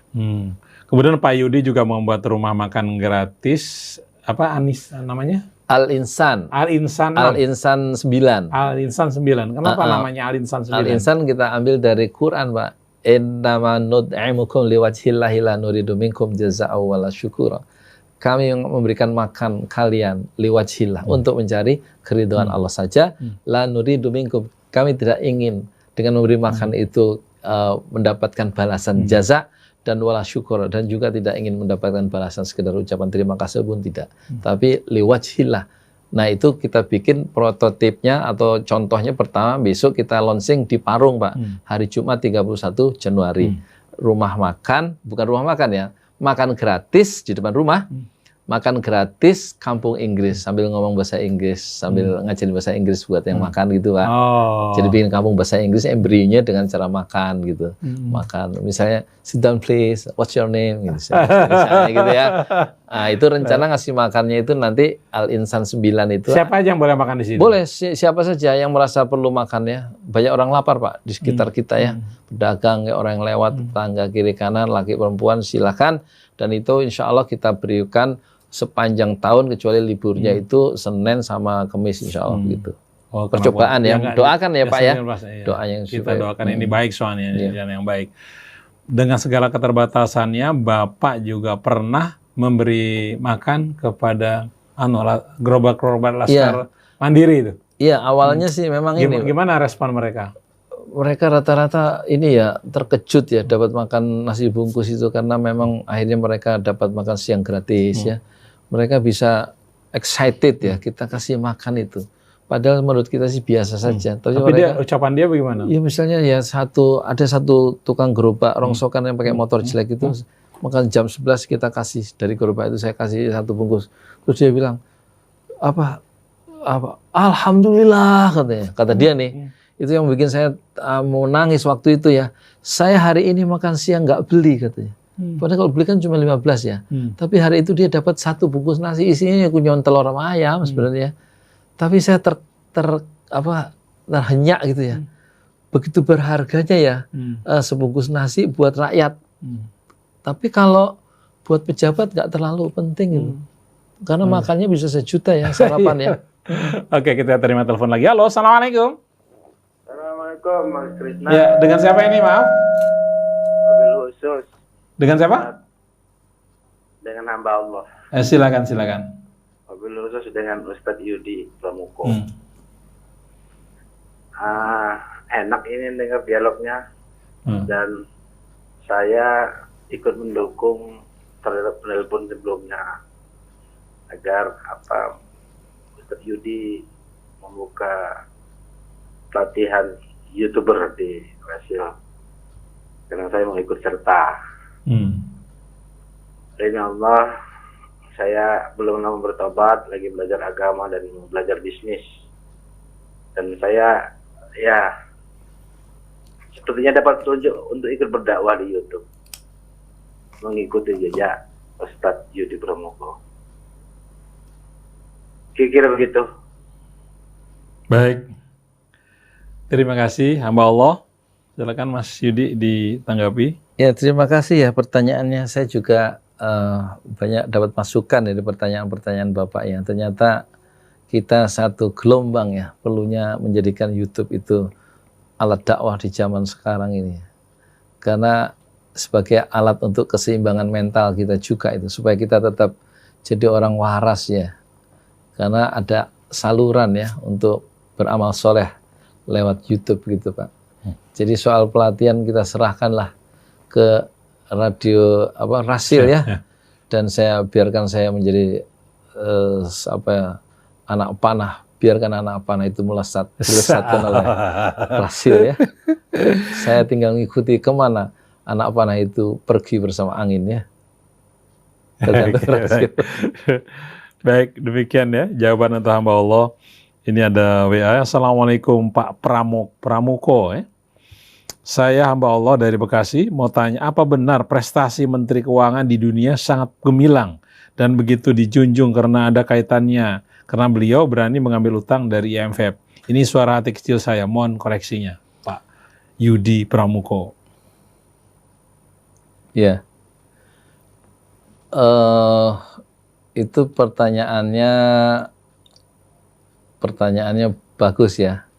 Kemudian Pak Yudi juga membuat rumah makan gratis. Apa namanya? Al-Insan 9. Al-Insan 9. Kenapa namanya Al-Insan 9? Al-Insan kita ambil dari Quran, Pak. Innama nud'imukum liwajhillahi la nuridu minkum jazaa'an wala syukura. kami memberikan makan kalian liwajhillah untuk mencari keridhaan Allah saja. La nuridu minkum, kami tidak ingin dengan memberi makan itu mendapatkan balasan jaza dan wala syukur, dan juga tidak ingin mendapatkan balasan sekedar ucapan terima kasih pun tidak, tapi liwajhillah. Nah itu kita bikin prototipnya atau contohnya pertama besok kita launching di Parung Pak, hari Jumat 31 Januari. Rumah makan, bukan rumah makan ya, makan gratis di depan rumah, makan gratis kampung Inggris, sambil ngomong bahasa Inggris, sambil ngajarin bahasa Inggris buat yang makan gitu Pak. Jadi bikin kampung bahasa Inggris, embryunya dengan cara makan gitu. Makan, misalnya sit down please, what's your name gitu, misalnya gitu ya. Nah itu rencana ngasih makannya itu nanti Al Insan 9 itu. Siapa aja yang boleh makan di sini? Boleh, siapa saja yang merasa perlu makannya. Banyak orang lapar Pak di sekitar kita ya. Pedagang, ya, orang yang lewat, tetangga kiri kanan, laki perempuan silakan. Dan itu insya Allah kita berikan sepanjang tahun kecuali liburnya itu Senin sama Kamis insya Allah gitu. Percobaan ya, doakan ya Pak ya. Doa yang kita doakan ini baik soalnya, yang baik. Dengan segala keterbatasannya, Bapak juga pernah memberi makan kepada gerobak-gerobak Laskar Mandiri itu. Iya, awalnya sih memang ini. Gimana respon mereka? Mereka rata-rata ini ya terkejut ya dapat makan nasi bungkus itu, karena memang akhirnya mereka dapat makan siang gratis ya. Mereka bisa excited ya, kita kasih makan itu. Padahal menurut kita sih biasa saja. Tapi mereka, ucapan dia bagaimana? Ya misalnya ya ada satu tukang gerobak rongsokan yang pakai motor jelek itu, makan jam 11 kita kasih dari gerobak itu, saya kasih 1 bungkus. Terus dia bilang, apa Alhamdulillah katanya. Kata dia nih, itu yang bikin saya mau nangis waktu itu ya. Saya hari ini makan siang nggak beli katanya. Padahal kalau beli kan cuma 15 ya. Tapi hari itu dia dapat 1 bungkus nasi, isinya kunyon telur sama ayam sebenarnya. Tapi saya terhenyak gitu ya. Begitu berharganya ya sebungkus nasi buat rakyat. Tapi kalau buat pejabat nggak terlalu penting gitu. Karena makannya bisa 1 juta ya sarapan ya. Oke, kita terima telepon lagi. Halo, assalamualaikum. Assalamualaikum Mas Krisna. Ya, dengan siapa ini maaf? Mobil khusus. Dengan siapa? Dengan hamba Allah. Silakan. Mobil khusus dengan Ustadz Yudi Pramuko. Enak ini dengar dialognya. Dan saya ikut mendukung terhadap penelpon sebelumnya agar Ustadz Yudi membuka pelatihan YouTuber di Rasil. Karena saya mau ikut serta. Demi Allah, saya belum lama bertobat, lagi belajar agama dan belajar bisnis. Dan saya ya sepertinya dapat petunjuk untuk ikut berdakwah di YouTube, mengikuti jejak Ustadz Yudi Pramuko. Kira-kira begitu. Baik. Terima kasih hamba Allah. Silakan Mas Yudi ditanggapi. Ya, terima kasih ya pertanyaannya. Saya juga banyak dapat masukan dari pertanyaan-pertanyaan Bapak ya. Ternyata kita satu gelombang ya, perlunya menjadikan YouTube itu alat dakwah di zaman sekarang ini. Karena sebagai alat untuk keseimbangan mental kita juga itu, supaya kita tetap jadi orang waras ya. Karena ada saluran ya untuk beramal soleh lewat YouTube gitu Pak. Jadi soal pelatihan kita serahkanlah ke radio Rasil ya, dan biarkan saya menjadi anak panah, biarkan anak panah itu dilesatkan oleh Rasil ya. Saya tinggal ngikuti kemana anak panah itu pergi bersama angin ya. Baik, demikian ya jawaban untuk hamba Allah. Ini ada WA. Assalamualaikum Pak Pramuko ya. Saya hamba Allah dari Bekasi, mau tanya, apa benar prestasi Menteri Keuangan di dunia sangat gemilang dan begitu dijunjung karena ada kaitannya, karena beliau berani mengambil utang dari IMF. Ini suara hati kecil saya, mohon koreksinya, Pak Yudi Pramuko. Ya, itu pertanyaannya bagus ya.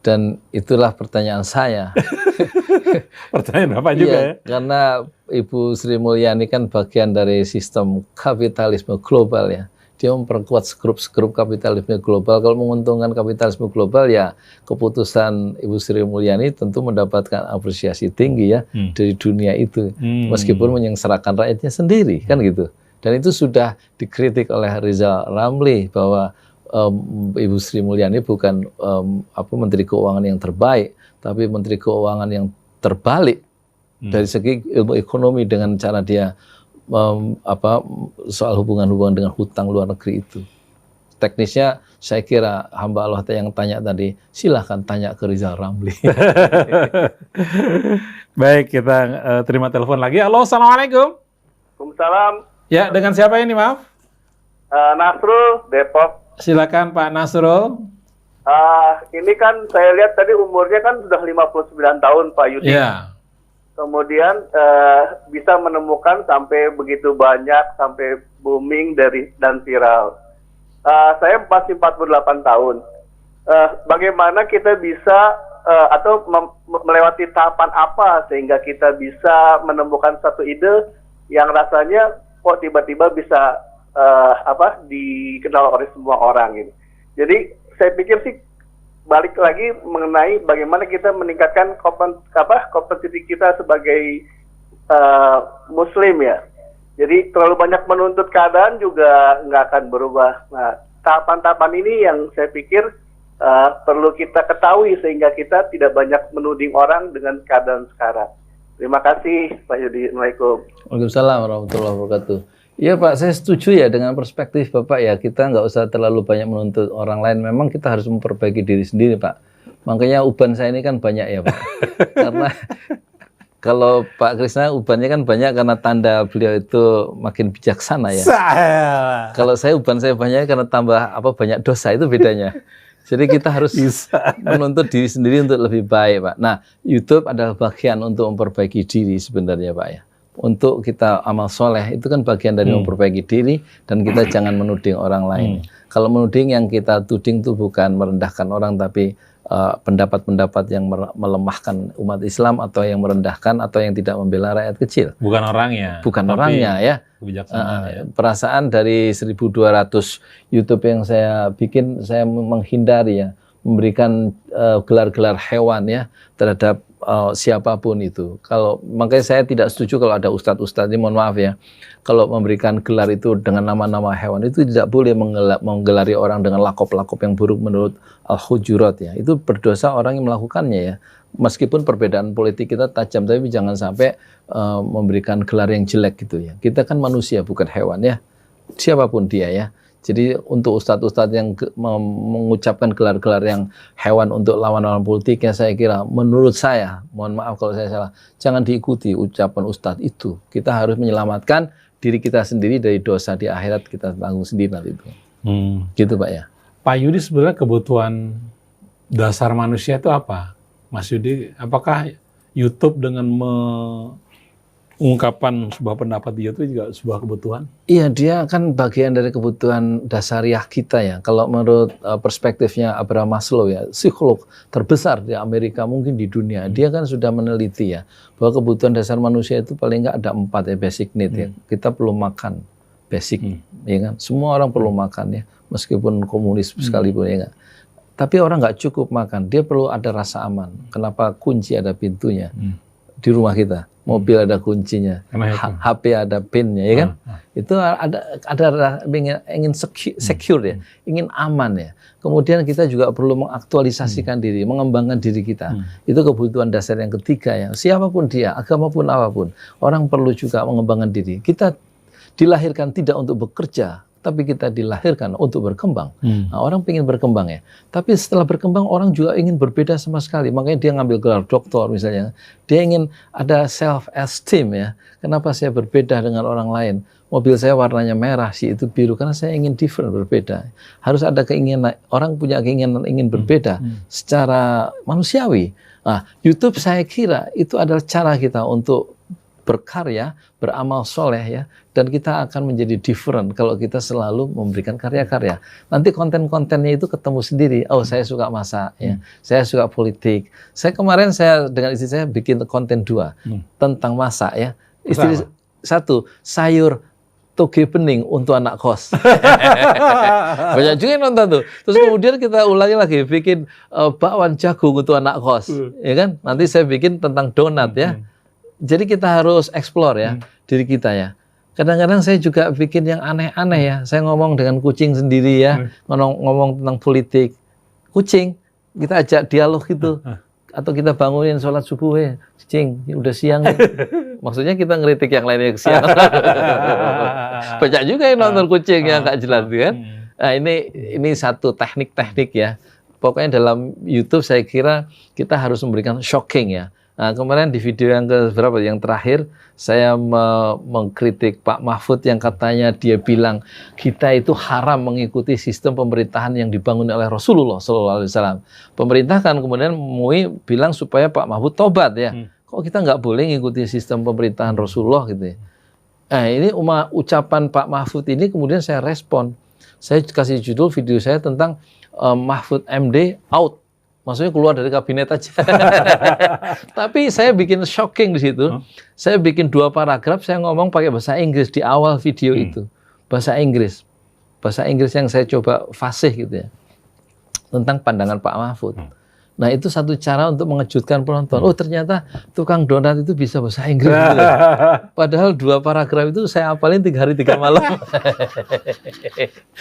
Dan itulah pertanyaan saya. Pertanyaan Bapak juga ya? Karena Ibu Sri Mulyani kan bagian dari sistem kapitalisme global ya. Dia memperkuat grup-grup kapitalisme global. Kalau menguntungkan kapitalisme global ya keputusan Ibu Sri Mulyani tentu mendapatkan apresiasi tinggi ya dari dunia itu. Meskipun menyengsarakan rakyatnya sendiri kan gitu. Dan itu sudah dikritik oleh Rizal Ramli bahwa Ibu Sri Mulyani bukan Menteri Keuangan yang terbaik, tapi Menteri Keuangan yang terbalik dari segi ilmu ekonomi dengan cara dia soal hubungan-hubungan dengan hutang luar negeri itu. Teknisnya saya kira hamba Allah yang tanya tadi, silahkan tanya ke Rizal Ramli. Baik, kita terima telepon lagi. Halo, assalamualaikum. Waalaikumsalam. Ya, dengan siapa ini, maaf? Nasrul, Depok. Silakan Pak Nasrul. Ini kan saya lihat tadi umurnya kan sudah 59 tahun Pak Yudi. Iya. Kemudian bisa menemukan sampai begitu banyak, sampai booming dan viral. Saya masih 48 tahun. Bagaimana kita bisa atau melewati tahapan apa sehingga kita bisa menemukan satu ide yang rasanya kok tiba-tiba bisa dikenal oleh semua orang ini. Jadi saya pikir sih balik lagi mengenai bagaimana kita meningkatkan kompetitif kita sebagai Muslim ya. Jadi terlalu banyak menuntut keadaan juga nggak akan berubah. Nah, tahapan-tahapan ini yang saya pikir perlu kita ketahui sehingga kita tidak banyak menuding orang dengan keadaan sekarang. Terima kasih Pak Yudi. Assalamualaikum. Waalaikumsalam warahmatullahi wabarakatuh. Iya Pak, saya setuju ya dengan perspektif Bapak ya. Kita nggak usah terlalu banyak menuntut orang lain. Memang kita harus memperbaiki diri sendiri Pak. Makanya uban saya ini kan banyak ya Pak. Karena kalau Pak Krisna ubannya kan banyak karena tanda beliau itu makin bijaksana ya. Kalau saya uban saya banyak karena tambah banyak dosa, itu bedanya. Jadi kita harus menuntut diri sendiri untuk lebih baik Pak. Nah, YouTube adalah bagian untuk memperbaiki diri sebenarnya Pak ya. Untuk kita amal soleh itu kan bagian dari memperbaiki diri, dan kita jangan menuding orang lain. Kalau menuding, yang kita tuding itu bukan merendahkan orang, tapi pendapat-pendapat yang melemahkan umat Islam atau yang merendahkan atau yang tidak membela rakyat kecil. Bukan orangnya. Bukan orangnya ya. Kebijaksanaan. Perasaan dari 1.200 YouTube yang saya bikin, saya menghindari ya memberikan gelar-gelar hewan ya terhadap siapapun itu. Makanya saya tidak setuju kalau ada ustadz-ustadz ini, mohon maaf ya, kalau memberikan gelar itu dengan nama-nama hewan, itu tidak boleh menggelari orang dengan lakop-lakop yang buruk menurut Al-Hujurat ya. Itu berdosa orang yang melakukannya ya. Meskipun perbedaan politik kita tajam, tapi jangan sampai memberikan gelar yang jelek gitu ya. Kita kan manusia bukan hewan ya. Siapapun dia ya. Jadi untuk ustadz-ustadz yang mengucapkan gelar-gelar yang hewan untuk lawan-lawan politiknya, saya kira, menurut saya, mohon maaf kalau saya salah, jangan diikuti ucapan ustadz itu. Kita harus menyelamatkan diri kita sendiri dari dosa di akhirat, kita tanggung sendiri nanti itu. Gitu Pak ya. Pak Yudi, sebenarnya kebutuhan dasar manusia itu apa? Mas Yudi, apakah YouTube dengan mengungkapkan sebuah pendapat di YouTube juga sebuah kebutuhan? Iya, dia kan bagian dari kebutuhan dasariah kita ya. Kalau menurut perspektifnya Abraham Maslow ya, psikolog terbesar di Amerika, mungkin di dunia, dia kan sudah meneliti ya, bahwa kebutuhan dasar manusia itu paling nggak ada 4 ya, basic need ya. Kita perlu makan, basic, ya kan. Semua orang perlu makan ya, meskipun komunis sekalipun ya kan. Tapi orang nggak cukup makan, dia perlu ada rasa aman. Kenapa? Kunci ada pintunya di rumah kita. Mobil ada kuncinya, HP ada pinnya, ya kan? Itu ada ingin secure ya, ingin aman ya. Kemudian kita juga perlu mengaktualisasikan diri, mengembangkan diri kita. Itu kebutuhan dasar yang ketiga ya. Siapapun dia, agama pun apapun, orang perlu juga mengembangkan diri. Kita dilahirkan tidak untuk bekerja, tapi kita dilahirkan untuk berkembang. Nah, orang ingin berkembang ya. Tapi setelah berkembang, orang juga ingin berbeda sama sekali. Makanya dia ngambil gelar doktor misalnya. Dia ingin ada self-esteem ya. Kenapa saya berbeda dengan orang lain? Mobil saya warnanya merah, si itu biru. Karena saya ingin different, berbeda. Harus ada keinginan, orang punya keinginan ingin berbeda secara manusiawi. Nah, YouTube saya kira itu adalah cara kita untuk berkarya, beramal soleh ya, dan kita akan menjadi different kalau kita selalu memberikan karya-karya. Nanti konten-kontennya itu ketemu sendiri. Oh, saya suka masak ya, saya suka politik. Kemarin saya dengan istri saya bikin konten 2 tentang masak ya. Istri 1, sayur toge bening untuk anak kos. Banyak juga yang nonton tuh. Terus kemudian kita ulangi lagi, bikin bakwan jagung untuk anak kos, ya kan? Nanti saya bikin tentang donat ya. Jadi kita harus explore ya diri kita ya. Kadang-kadang saya juga bikin yang aneh-aneh ya. Saya ngomong dengan kucing sendiri ya, ngomong tentang politik. Kucing, kita ajak dialog gitu. Atau kita bangunin sholat subuh ya, kucing, udah siang ya. Maksudnya kita ngeritik yang lainnya ke siang. Banyak juga yang nonton kucing yang nggak jelas kan. Nah, ini satu teknik-teknik ya. Pokoknya dalam YouTube saya kira kita harus memberikan shocking ya. Nah, kemarin di video yang yang terakhir saya mengkritik Pak Mahfud yang katanya dia bilang kita itu haram mengikuti sistem pemerintahan yang dibangun oleh Rasulullah SAW. Pemerintah kan kemudian MUI bilang supaya Pak Mahfud tobat ya. Kok kita nggak boleh mengikuti sistem pemerintahan Rasulullah gitu ya. Nah, ini ucapan Pak Mahfud ini kemudian saya respon. Saya kasih judul video saya tentang Mahfud MD out. Maksudnya keluar dari kabinet aja. Tapi saya bikin shocking di situ. Saya bikin 2 paragraf, saya ngomong pakai bahasa Inggris di awal video itu. Bahasa Inggris. Bahasa Inggris yang saya coba fasih gitu ya. Tentang pandangan Pak Mahfud. Nah, itu satu cara untuk mengejutkan penonton. Oh, ternyata tukang donat itu bisa bahasa Inggris. Gitu. Padahal 2 paragraf itu saya hafalin 3 hari 3 malam.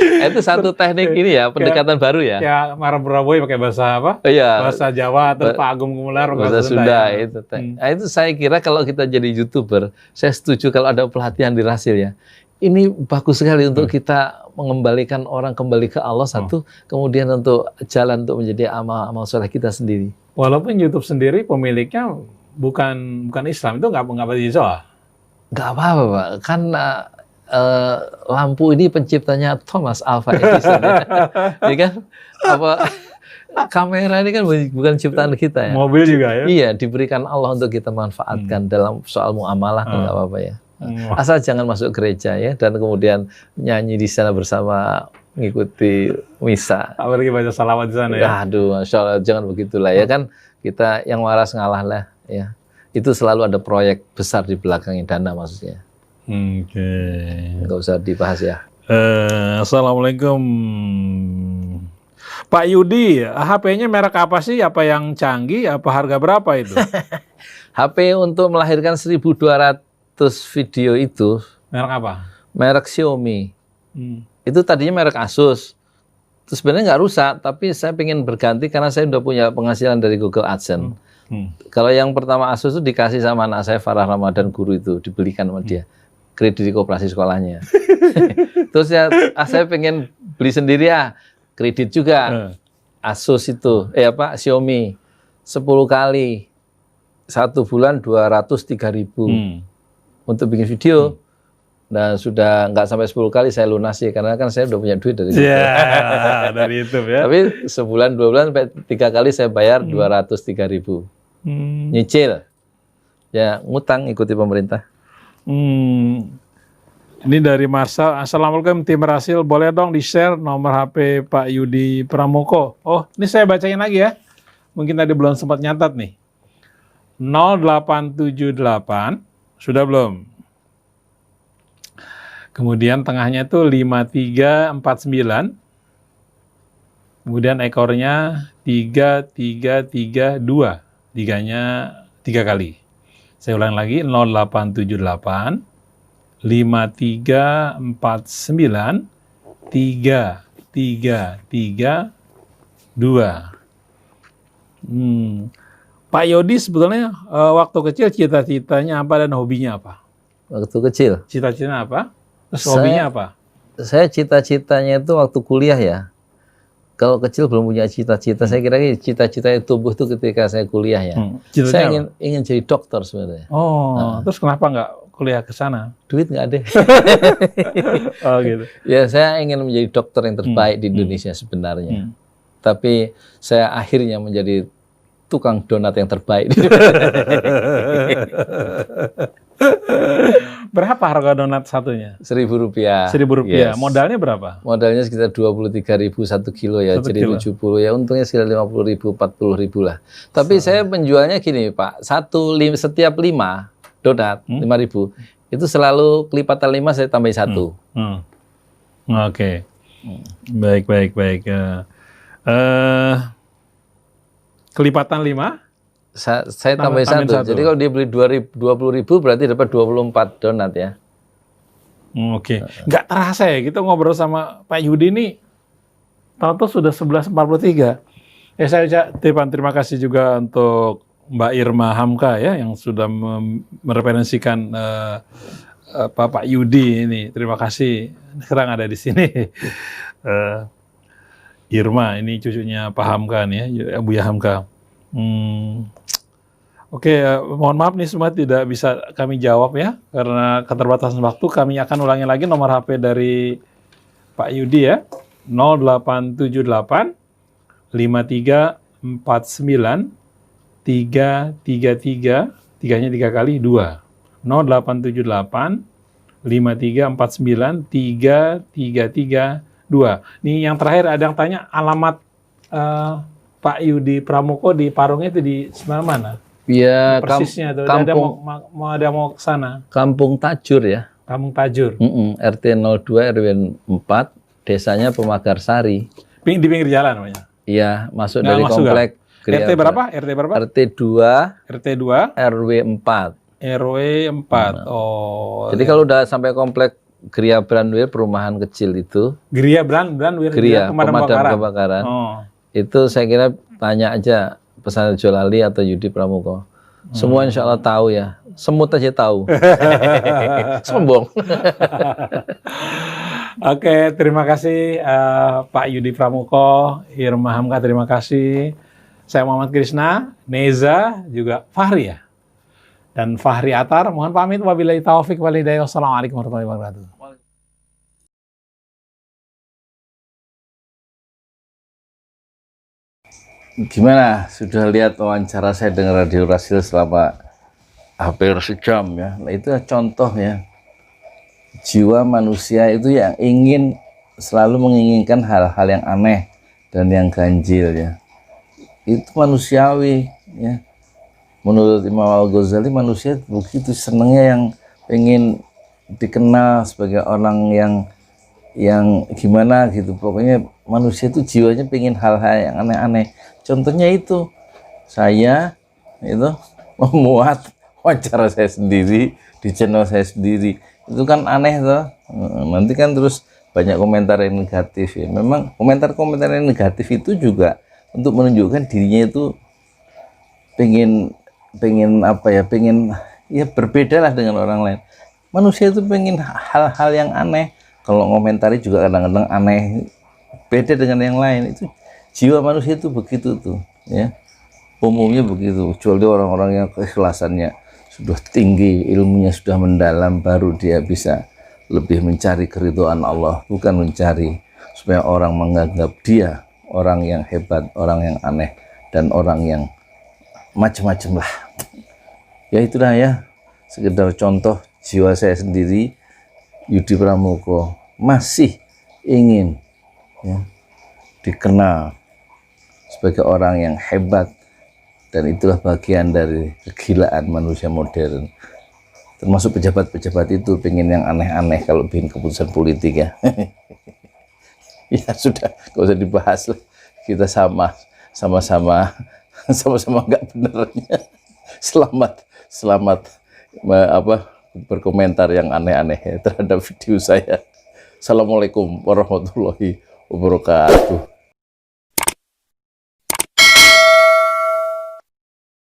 Itu satu teknik ini ya, pendekatan baru ya. Ya, Marah Prabowo pakai bahasa apa? Iya. Bahasa Jawa, atau Pak Agung Gumelar bahasa Sunda ya. itu. Nah, itu saya kira kalau kita jadi YouTuber, saya setuju kalau ada pelatihan di Rasil ya. Ini bagus sekali untuk kita mengembalikan orang kembali ke Allah satu, kemudian untuk jalan untuk menjadi amal soleh kita sendiri. Walaupun YouTube sendiri pemiliknya bukan Islam, itu nggak bisa. Nggak apa-apa, Pak. Kan lampu ini penciptanya Thomas Alva Edison, ya kan? Kamera ini kan bukan ciptaan kita ya. Mobil juga ya. Iya, diberikan Allah untuk kita manfaatkan dalam soal muamalah, nggak apa-apa ya. Asal jangan masuk gereja ya, dan kemudian nyanyi di sana bersama mengikuti misa. Apalagi baca salawat di sana ya. Aduh, Masya Allah, jangan begitulah ya kan. Kita yang waras ngalah lah ya. Itu selalu ada proyek besar di belakangnya, dana maksudnya. Oke. Nggak usah dibahas ya. Assalamualaikum. Pak Yudi, HP-nya merek apa sih? Apa yang canggih? Apa harga berapa itu? HP untuk melahirkan 1200 video itu merek apa? Merek Xiaomi. Itu tadinya merek Asus. Terus sebenarnya nggak rusak, tapi saya pengen berganti karena saya udah punya penghasilan dari Google AdSense. Kalau yang pertama Asus itu dikasih sama anak saya Farah Ramadan, guru itu dibelikan sama dia, kredit di koperasi sekolahnya. Terus ya, saya pengen beli sendiri ya, kredit juga. Asus itu, Xiaomi 10 kali 1 bulan 203.000. Untuk bikin video, dan sudah nggak sampai 10 kali saya lunasi karena kan saya udah punya duit dari YouTube. Dari YouTube ya. Tapi sebulan 2 bulan sampai 3 kali saya bayar 203.000. Nyicil, ya ngutang ikuti pemerintah. Ini dari Marsal. Assalamualaikum tim Rasil, boleh dong di share nomor HP Pak Yudi Pramoko. Oh, ini saya bacain lagi ya. Mungkin tadi belum sempat nyatat nih. 0878. Sudah belum? Kemudian tengahnya itu 5349. Kemudian ekornya 3332. Tiganya 3 kali. Saya ulang lagi, 0878 5349 3332. Pak Yodi sebetulnya waktu kecil cita-citanya apa dan hobinya apa? Waktu kecil? Cita-citanya apa? Terus hobinya apa? Saya cita-citanya itu waktu kuliah ya. Kalau kecil belum punya cita-cita. Saya kira cita-cita itu tumbuh itu ketika saya kuliah ya. Saya ingin jadi dokter sebenarnya. Oh, terus kenapa nggak kuliah ke sana? Duit nggak ada. Oh gitu. Ya saya ingin menjadi dokter yang terbaik di Indonesia sebenarnya. Tapi saya akhirnya menjadi tukang donat yang terbaik. Berapa harga donat satunya? Rp1.000. Rp1.000. Yes. Modalnya berapa? Modalnya sekitar 23.000 1 kilo ya, Satu jadi kilo. 70 ya, untungnya sekitar 50.000 40.000 lah. Tapi saya penjualnya gini Pak, setiap 5 donat 5.000 itu selalu kelipatan 5 saya tambahin 1. Oke. Baik. Kelipatan 5? Saya tambahin Tambahin 1. satu. Jadi kalau dia beli 20.000 berarti dapat 24 donat ya. Oke. Nggak terasa ya, kita ngobrol sama Pak Yudi nih, tahu-tahu sudah 11.43. Saya ucapkan terima kasih juga untuk Mbak Irma Hamka ya, yang sudah mereferensikan Pak Yudi ini. Terima kasih, sekarang ada di sini. Irma, ini cucunya Pak Hamka nih ya, Buya Hamka. Oke, mohon maaf nih semua tidak bisa kami jawab ya, karena keterbatasan waktu. Kami akan ulangi lagi nomor HP dari Pak Yudi ya, 0878 5349 333, 3-nya 3 kali 2. 0878 5349 333 2. Nih yang terakhir ada yang tanya alamat Pak Yudi Pramoko di Parung itu di sebelah mana? Ya, Persisnya tuh. kampung, Ada mau ke sana. Kampung Tajur ya. Kampung Tajur. RT 02 RW 4, desanya Pemagarsari. Di pinggir jalan namanya. Iya, masuk Nggak dari masuk komplek. RT berapa? RT berapa? RT 2 RT 2 RW 4. RW 4. Oh. Jadi kalau udah sampai komplek Gria Brandwir, perumahan kecil itu, Gria Brandwir Gria pemadam kebakaran. Oh. Itu saya kira tanya aja Pesantren Jolali atau Yudi Pramoko. Semua insya Allah tahu ya. Semut aja tahu. Sombong. Oke, terima kasih Pak Yudi Pramoko, Irma Hamka, terima kasih. Saya Muhammad Krishna, Neza, juga Fahri ya. Dan Fahri Atar, mohon pamit. Wabillahi taufik walhidayah. Wassalamualaikum warahmatullahi wabarakatuh. Gimana? Sudah lihat wawancara saya dengan Radio Rasil selama hampir sejam ya. Nah, itu contoh ya. Jiwa manusia itu yang ingin selalu menginginkan hal-hal yang aneh dan yang ganjil ya. Itu manusiawi ya. Menurut Imam Al-Ghazali, manusia begitu senangnya yang pengen dikenal sebagai orang yang gimana gitu. Pokoknya manusia itu jiwanya pengen hal-hal yang aneh-aneh. Contohnya itu, saya itu memuat wawancara saya sendiri di channel saya sendiri. Itu kan aneh toh. Nanti kan terus banyak komentar yang negatif ya. Memang komentar-komentar yang negatif itu juga untuk menunjukkan dirinya itu pengen apa ya, pengen ya berbeda lah dengan orang lain. Manusia itu pengen hal-hal yang aneh. Kalau ngomentari juga kadang-kadang aneh, beda dengan yang lain. Itu jiwa manusia itu begitu tuh ya, umumnya begitu. Kecuali orang-orang yang keikhlasannya sudah tinggi, ilmunya sudah mendalam, baru dia bisa lebih mencari keridhaan Allah, bukan mencari supaya orang menganggap dia orang yang hebat, orang yang aneh, dan orang yang macam-macam lah. Ya itulah ya, sekedar contoh jiwa saya sendiri, Yudi Pramoko, masih ingin ya, dikenal sebagai orang yang hebat, dan itulah bagian dari kegilaan manusia modern. Termasuk pejabat-pejabat itu pengen yang aneh-aneh kalau bikin keputusan politik ya. Ya sudah, gak usah dibahas lah. Kita sama-sama nggak benernya. Selamat berkomentar yang aneh-aneh terhadap video saya. Assalamualaikum warahmatullahi wabarakatuh.